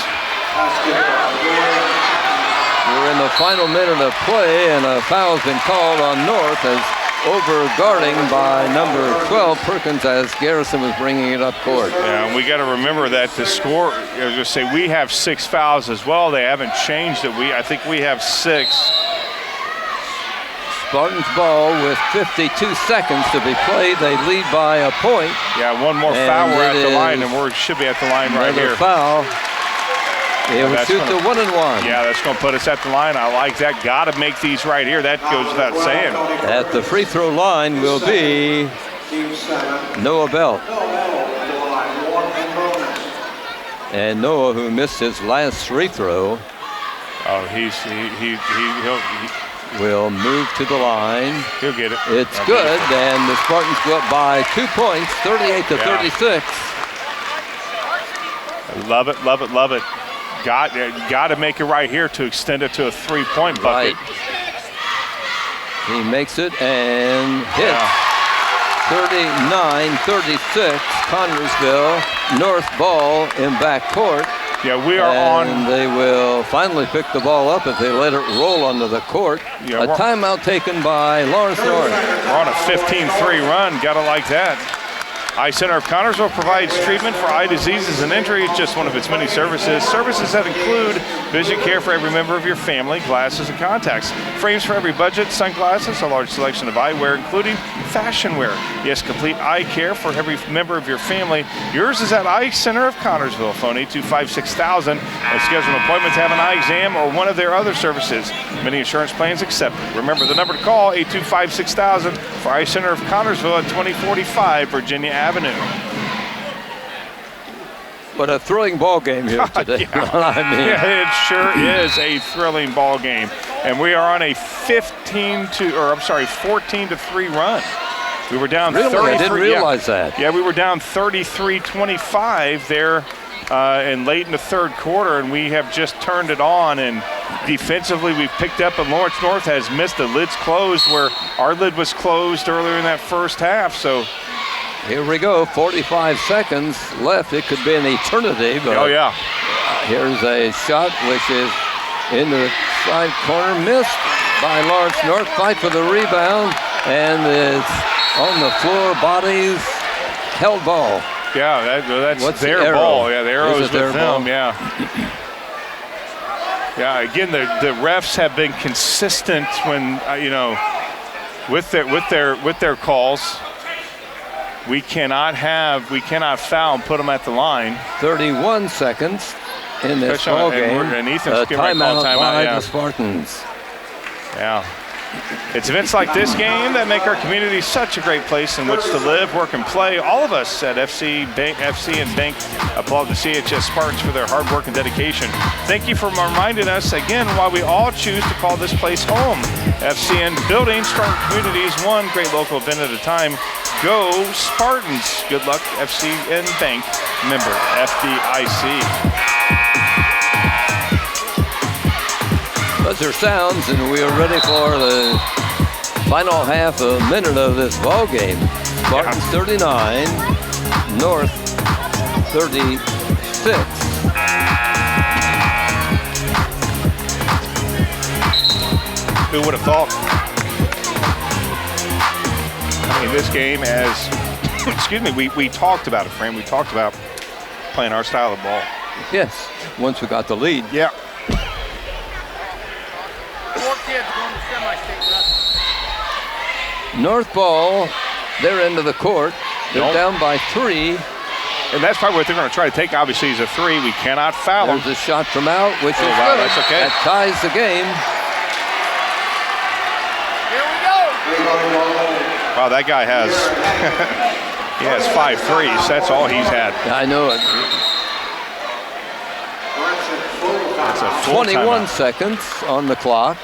We're in the final minute of play, and a foul's been called on North as over-guarding by number 12, Perkins, as Garrison was bringing it up court. Yeah, and we got to remember that the score, I was going to say, we have 6 fouls as well. They haven't changed it. I think we have 6. Spartans ball with 52 seconds to be played. They lead by a point. Yeah, one more foul, we're at the line, and we should be at the line right here. Another foul. It will shoot the 1 and 1. Yeah, that's going to put us at the line. I like that. Got to make these right here. That goes without saying. At the free throw line will be Noah Bell. And Noah, who missed his last free throw, will move to the line. He'll get it. It's good, and the Spartans go up by 2 points, 38-36. Love it, love it, love it. Got to make it right here to extend it to a 3-point bucket. Right. He makes it and hits. 39-36, Connersville. North ball in backcourt. Yeah, we are and they will finally pick the ball up if they let it roll onto the court. Yeah, a timeout taken by Lawrence North. We're on a 15-3 run. Gotta like that. Eye Center of Connersville provides treatment for eye diseases and injuries, just one of its many services. Services that include vision care for every member of your family, glasses and contacts, frames for every budget, sunglasses, a large selection of eyewear, including fashion wear. Yes, complete eye care for every member of your family. Yours is at Eye Center of Connersville. Phone 825-6000 and schedule an appointment to have an eye exam or one of their other services. Many insurance plans accepted. Remember the number to call, 825-6000 for Eye Center of Connersville at 2045 Virginia Avenue. But a thrilling ball game here today. Yeah, it sure is a thrilling ball game. And we are on a 14-3 run. We were down 33. I didn't realize that. Yeah, we were down 33-25 there and late in the third quarter, and we have just turned it on. And defensively, we've picked up, and Lawrence North has missed. The lid's closed where our lid was closed earlier in that first half. So here we go, 45 seconds left. It could be an eternity, but here's a shot which is in the side corner, missed by Lawrence North. Fight for the rebound, and it's on the floor, bodies, held ball. Yeah, that's their ball. Yeah, the arrow is with them, yeah. Yeah, again, the refs have been consistent when, with their calls. We cannot foul and put them at the line. 31 seconds in this ball game. And Ethan's timeout by the Spartans. Yeah. It's events like this game that make our community such a great place in which to live, work, and play. All of us at FC and Bank applaud the CHS Spartans for their hard work and dedication. Thank you for reminding us again why we all choose to call this place home. FCN building strong communities, one great local event at a time. Go Spartans. Good luck, FCN Bank, member FDIC. Buzzer sounds, and we are ready for the final half a minute of this ball game. Spartans 39, North 36. Who would have thought? I mean, this game as, excuse me, we talked about it, Fran. We talked about playing our style of ball. Yes, once we got the lead. Yeah. North ball, their end of the court. They're down by 3. And that's probably what they're going to try to take. Obviously, he's a 3. We cannot foul him. There's a shot from out, which is wow, good. that's okay. That ties the game. Wow, that guy has he has 5 threes. That's all he's had. I know it. That's a full 21 timeout. seconds on the clock.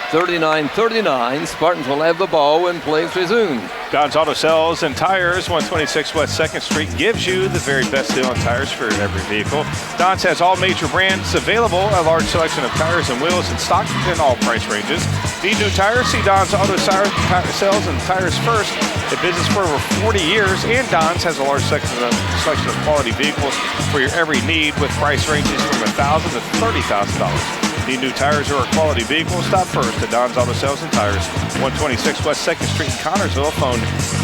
39-39. Spartans will have the ball when plays resume. Don's Auto Sales and Tires, 126 West 2nd Street, gives you the very best deal on tires for every vehicle. Don's has all major brands available, a large selection of tires and wheels in stock in all price ranges. Need new tires? See Don's Auto Sales and Tires first. It business for over 40 years, and Don's has a large selection of quality vehicles for your every need with price ranges from $1,000 to $30,000. Need new tires or a quality vehicle? Stop first at Don's Auto Sales and Tires, 126 West 2nd Street in Connersville. Phone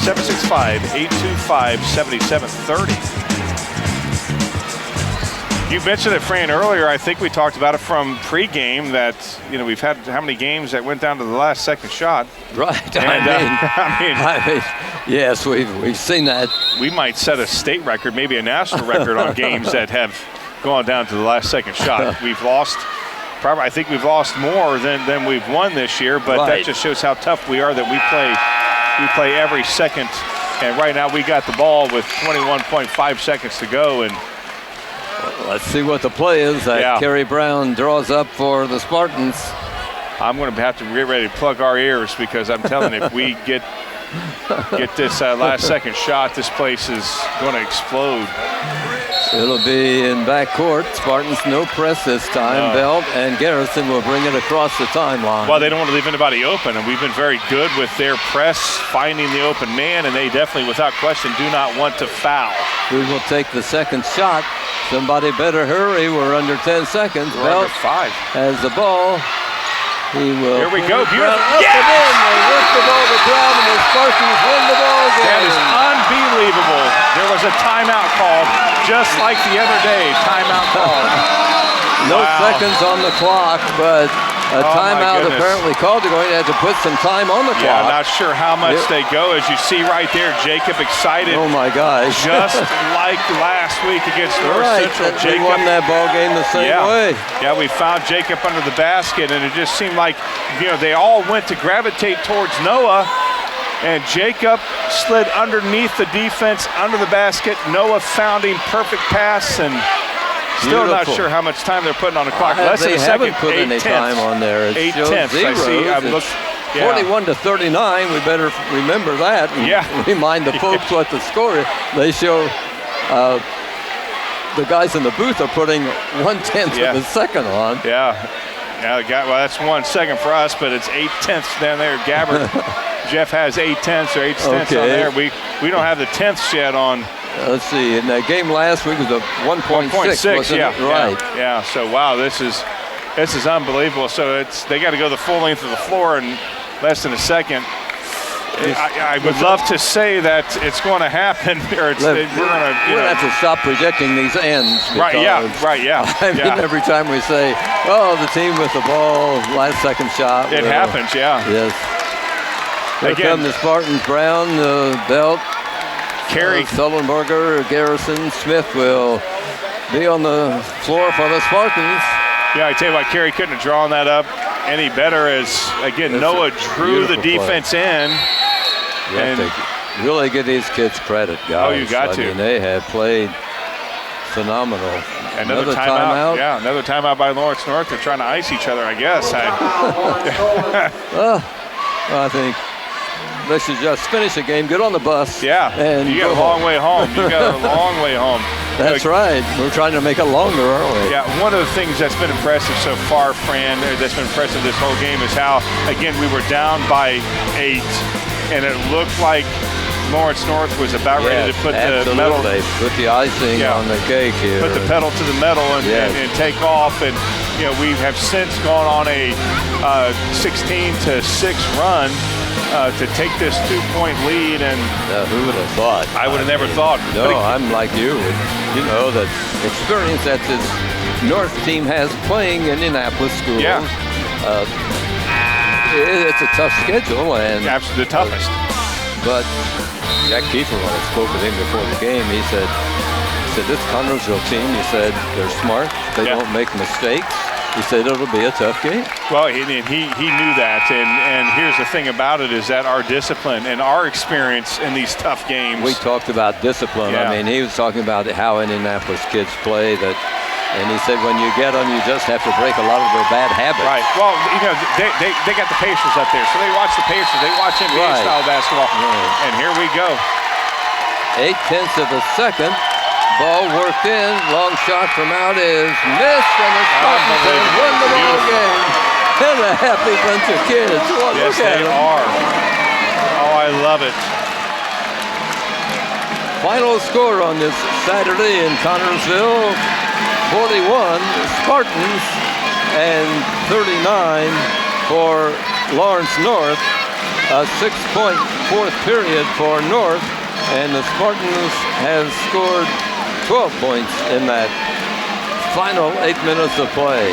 765-825-7730. You mentioned it, Fran, earlier. I think we talked about it from pregame that, we've had how many games that went down to the last second shot. Right. And, I mean, yes, we've seen that. We might set a state record, maybe a national record on games that have gone down to the last second shot. I think we've lost more than we've won this year, but right. That just shows how tough we are, that we play every second. And right now we got the ball with 21.5 seconds to go. And let's see what the play is that Kerry Brown draws up for the Spartans. I'm going to have to get ready to plug our ears, because I'm telling you, if we get this last second shot, this place is going to explode. It'll be in backcourt. Spartans no press this time. Belt and Garrison will bring it across the timeline. Well, they don't want to leave anybody open, and we've been very good with their press, finding the open man, and they definitely, without question, do not want to foul. Who will take the second shot? Somebody better hurry. We're under 10 seconds. We're Belt under 5. has the ball. He will. Here we go. Beautiful. Up and in. They lift the ball to ground, and the Spartans win the ball game. That is unbelievable. There was a timeout call, just like the other day. Timeout call. No seconds on the clock, but a timeout goodness. apparently called. They're going to have to put some time on the Yeah, clock. not sure how much they go. As you see right there, Jacob excited. Oh my gosh. Just like last week against North Central. They won that ball game the same way. Yeah, we found Jacob under the basket, and it just seemed like, they all went to gravitate towards Noah, and Jacob slid underneath the defense, under the basket. Noah found him, perfect pass, and still not sure how much time they're putting on the clock. Less than a second. Haven't put any time on there. It 8 shows tenths. zeros. I see. 41-39. We better remember that. And remind the folks what the score is. They show the guys in the booth are putting 1/10 of a second on. Yeah, that's 1 second for us, but it's 8 tenths down there. Gabbard, Jeff has 8 tenths or 8 tenths on there. We don't have the tenths yet on. Let's see. In that game last week was a 1.6. 1.6, yeah. Right. Yeah. So wow, this is unbelievable. So they got to go the full length of the floor in less than a second. I would love to say that it's going to happen, or we're going to have to stop projecting these ends. Right, yeah. I mean, every time we say, the team with the ball, last second shot. It happens, yeah. Yes. Here come the Spartans. Brown, Belt, Kerry, Sullenberger, Garrison, Smith will be on the floor for the Spartans. Yeah, I tell you what, Kerry couldn't have drawn that up any better, as, again, Noah drew the defense in. You have to really give these kids credit, guys. Oh, you got to. I mean, they have played phenomenal. Another timeout. Yeah, another timeout by Lawrence North. They're trying to ice each other, I guess. I think they should just finish the game, get on the bus. Yeah, and you got a long way home. You got a long way home. That's right. We're trying to make it longer, aren't we? Yeah, one of the things that's been impressive so far, Fran, that's been impressive this whole game is how, again, we were down by 8, and it looked like Lawrence North was about ready to put the metal. Put the icing on the cake here. Put the pedal to the metal and take off. And, we have since gone on a 16-6 run to take this 2-point lead. And who would have thought? I would have never thought. No, I'm like you. The experience that this North team has playing Indianapolis schools. Yeah. It's a tough schedule. And absolutely the toughest. But Jack Kiefer, when I spoke with him before the game, he said, said, this Connersville team, he said, they're smart. They don't make mistakes. He said it'll be a tough game. Well, he knew that, and here's the thing about it is that our discipline and our experience in these tough games. We talked about discipline. Yeah. I mean, he was talking about how Indianapolis kids play, and he said when you get them, you just have to break a lot of their bad habits. Right. Well, they got the Pacers up there, so they watch the Pacers. They watch NBA-style basketball. Right. And here we go. 0.8 of a second. Ball worked in, long shot from out is missed, and the Spartans have won the ball game. And a happy bunch of kids. Well, Yes, look at they them. are. Oh, I love it. Final score on this Saturday in Connersville, 41 Spartans and 39 for Lawrence North. A 6-point fourth period for North, and the Spartans have scored 12 points in that final 8 minutes of play.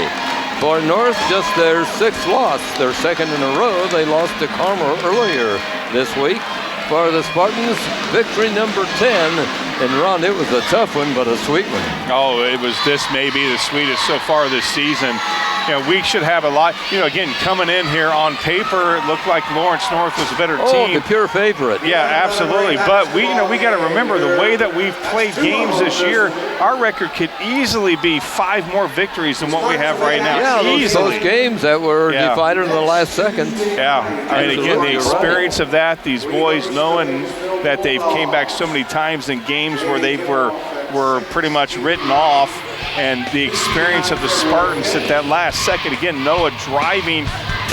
For North, just their sixth loss, their second in a row. They lost to Carmel earlier this week. For the Spartans, victory number 10. And Ron, it was a tough one, but a sweet one. Oh, this may be the sweetest so far this season. We should have a lot. Again, coming in here on paper, it looked like Lawrence North was a better team. Oh, the pure favorite. Yeah, absolutely. But we got to remember the way that we've played games this year. Our record could easily be 5 more victories than what we have right now. Yeah, those games that were divided in the last second. Yeah, I mean, again, the experience of that, these boys knowing that they've came back so many times in games where they were pretty much written off, and the experience of the Spartans at that last second. Again, Noah driving,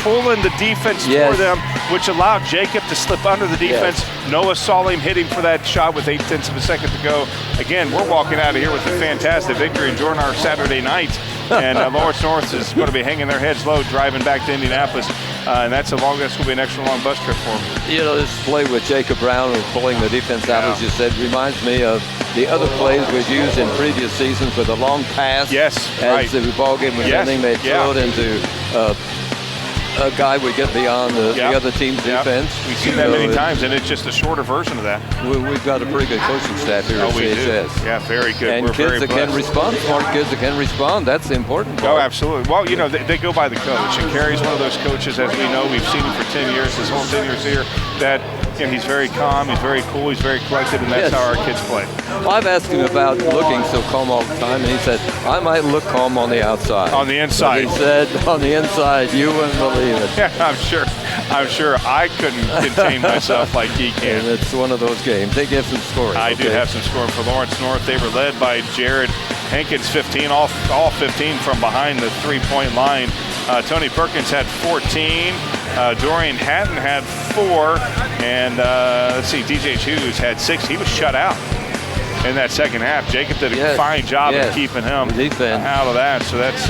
pulling the defense for them, which allowed Jacob to slip under the defense. Noah saw him hitting for that shot with 0.8 of a second to go. Again, we're walking out of here with a fantastic victory, enjoying our Saturday night. And Lawrence North is going to be hanging their heads low, driving back to Indianapolis. And that's going to be an extra long bus trip for them. This play with Jacob Brown and pulling the defense out, as you said, reminds me of the other plays we've used in previous seasons with a long pass. As the ball game was ending, they'd throw it into a guy would get beyond the other team's defense. We've seen that many times, and it's just a shorter version of that. We've got a pretty good coaching staff here at CHS. Yeah, very good. And We're kids very that can respond, smart kids that can respond, that's the important part. Oh, absolutely. Well, they go by the coach, and Kerry's one of those coaches, as we know, we've seen him for 10 years, his whole 10 years here, that he's very calm, he's very cool, he's very collected, and that's how our kids play. Well, I've asked him about looking so calm all the time, and he said, I might look calm on the outside. On the inside. But he said, on the inside, you wouldn't believe it. Yeah, I'm sure I couldn't contain myself like he can. And it's one of those games. They get some scoring. I do have some scoring for Lawrence North. They were led by Jared Hankins, 15, all 15 from behind the three-point line. Tony Perkins had 14. Dorian Hatton had 4. And let's see, DJ Hughes had 6. He was shut out in that second half. Jacob did a fine job of keeping him out of that. So that's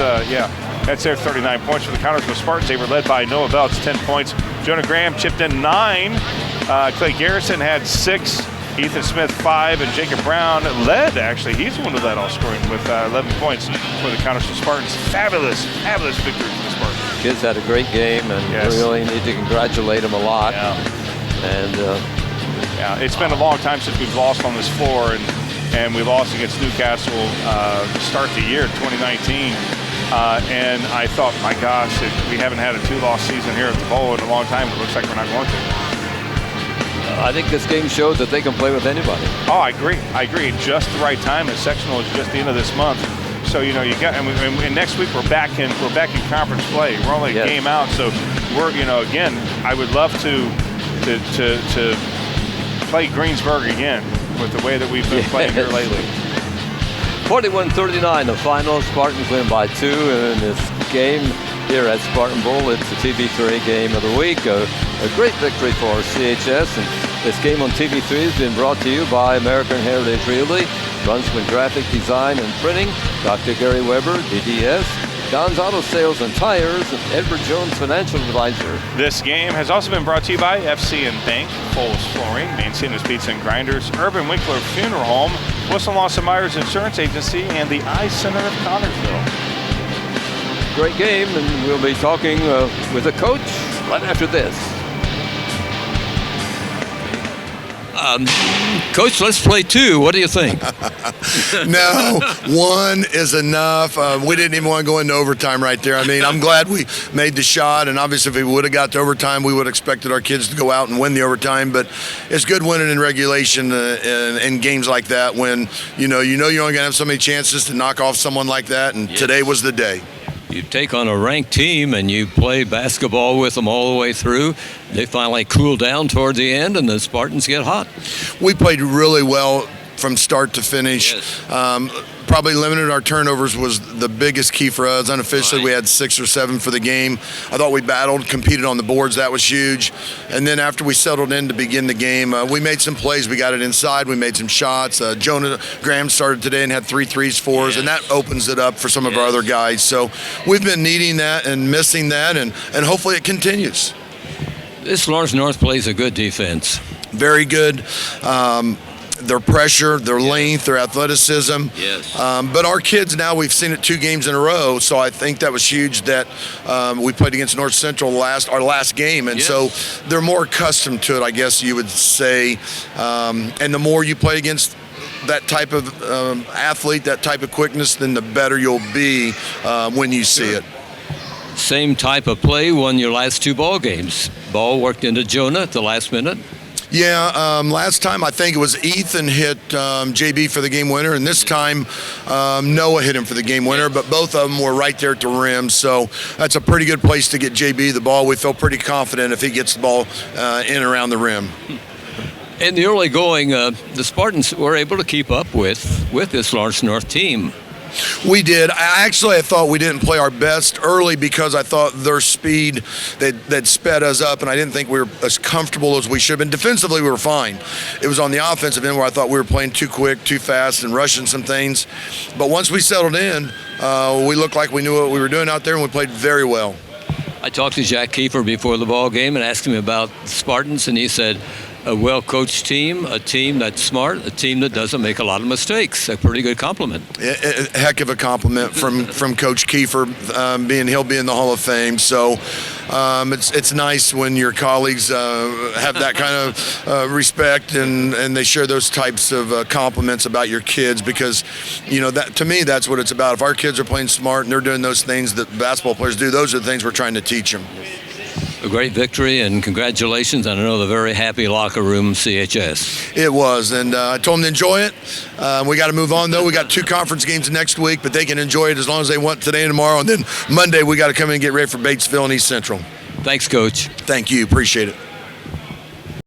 their 39 points for the Connersville Spartans. They were led by Noah Belts, 10 points. Jonah Graham chipped in 9. Clay Garrison had 6. Ethan Smith 5, and Jacob Brown led, actually. He's the one who led all scoring with 11 points for the Connersville Spartans. Fabulous victory for the Spartans. Kids had a great game, and we really need to congratulate them a lot. And it's been a long time since we've lost on this floor, and we lost against Newcastle to start the year 2019. And I thought, my gosh, we haven't had a 2-loss season here at the Bowl in a long time. It looks like we're not going to. I think this game shows that they can play with anybody. Oh, I agree. Just the right time. The sectional is just the end of this month. So, you got, and next week we're back in conference play. We're only a game out. So we're, again, I would love to play Greensburg again with the way that we've been playing here lately. 41-39, the final. Spartans win by 2 in this game here at Spartan Bowl. It's the TV3 game of the week. A great victory for CHS. And this game on TV3 has been brought to you by American Heritage Realty, Brunswick Graphic Design and Printing, Dr. Gary Weber, DDS, Don's Auto Sales and Tires, and Edward Jones Financial Advisor. This game has also been brought to you by FC and Bank, Foles Flooring, Mancini's Pizza and Grinders, Urban Winkler Funeral Home, Wilson Lawson Myers Insurance Agency, and the Eye Center of Connersville. Great game, and we'll be talking with the coach right after this. Coach, let's play 2. What do you think? No, 1 is enough. We didn't even want to go into overtime right there. I mean, I'm glad we made the shot, and obviously if we would have got to overtime, we would have expected our kids to go out and win the overtime. But it's good winning in regulation in games like that when you're only going to have so many chances to knock off someone like that, and today was the day. You take on a ranked team and you play basketball with them all the way through. They finally cool down toward the end, and the Spartans get hot. We played really well from start to finish. Yes. Probably limited our turnovers was the biggest key for us. Unofficially, we had 6 or 7 for the game. I thought we battled, competed on the boards. That was huge. And then after we settled in to begin the game, we made some plays. We got it inside. We made some shots. Jonah Graham started today and had 3 threes for us, and that opens it up for some of our other guys. So we've been needing that and missing that, and hopefully it continues. This Lawrence North plays a good defense. Very good. Their pressure, their length, their athleticism. Yes. But our kids now, we've seen it 2 games in a row, so I think that was huge that we played against North Central our last game, and so they're more accustomed to it, I guess you would say. And the more you play against that type of athlete, that type of quickness, then the better you'll be when you see it. Same type of play won your last 2 ball games. Ball worked into Jonah at the last minute. Yeah, last time I think it was Ethan hit JB for the game winner, and this time Noah hit him for the game winner, but both of them were right there at the rim, so that's a pretty good place to get JB the ball. We feel pretty confident if he gets the ball in and around the rim. In the early going, the Spartans were able to keep up with this Lawrence North team. We did. I thought we didn't play our best early because I thought their speed, that sped us up, and I didn't think we were as comfortable as we should have been. Defensively, we were fine. It was on the offensive end where I thought we were playing too quick, too fast, and rushing some things. But once we settled in, we looked like we knew what we were doing out there, and we played very well. I talked to Jack Kiefer before the ball game and asked him about the Spartans, and he said, a well-coached team, a team that's smart, a team that doesn't make a lot of mistakes. A pretty good compliment. A heck of a compliment from Coach Kiefer, he'll be in the Hall of Fame. So it's nice when your colleagues have that kind of respect and they share those types of compliments about your kids, because that, to me, that's what it's about. If our kids are playing smart and they're doing those things that basketball players do, those are the things we're trying to teach them. A great victory, and congratulations. And I know the very happy locker room, CHS. It was, and I told them to enjoy it. We got to move on, though. We got 2 conference games next week, but they can enjoy it as long as they want today and tomorrow. And then Monday, we got to come in and get ready for Batesville and East Central. Thanks, Coach. Thank you. Appreciate it.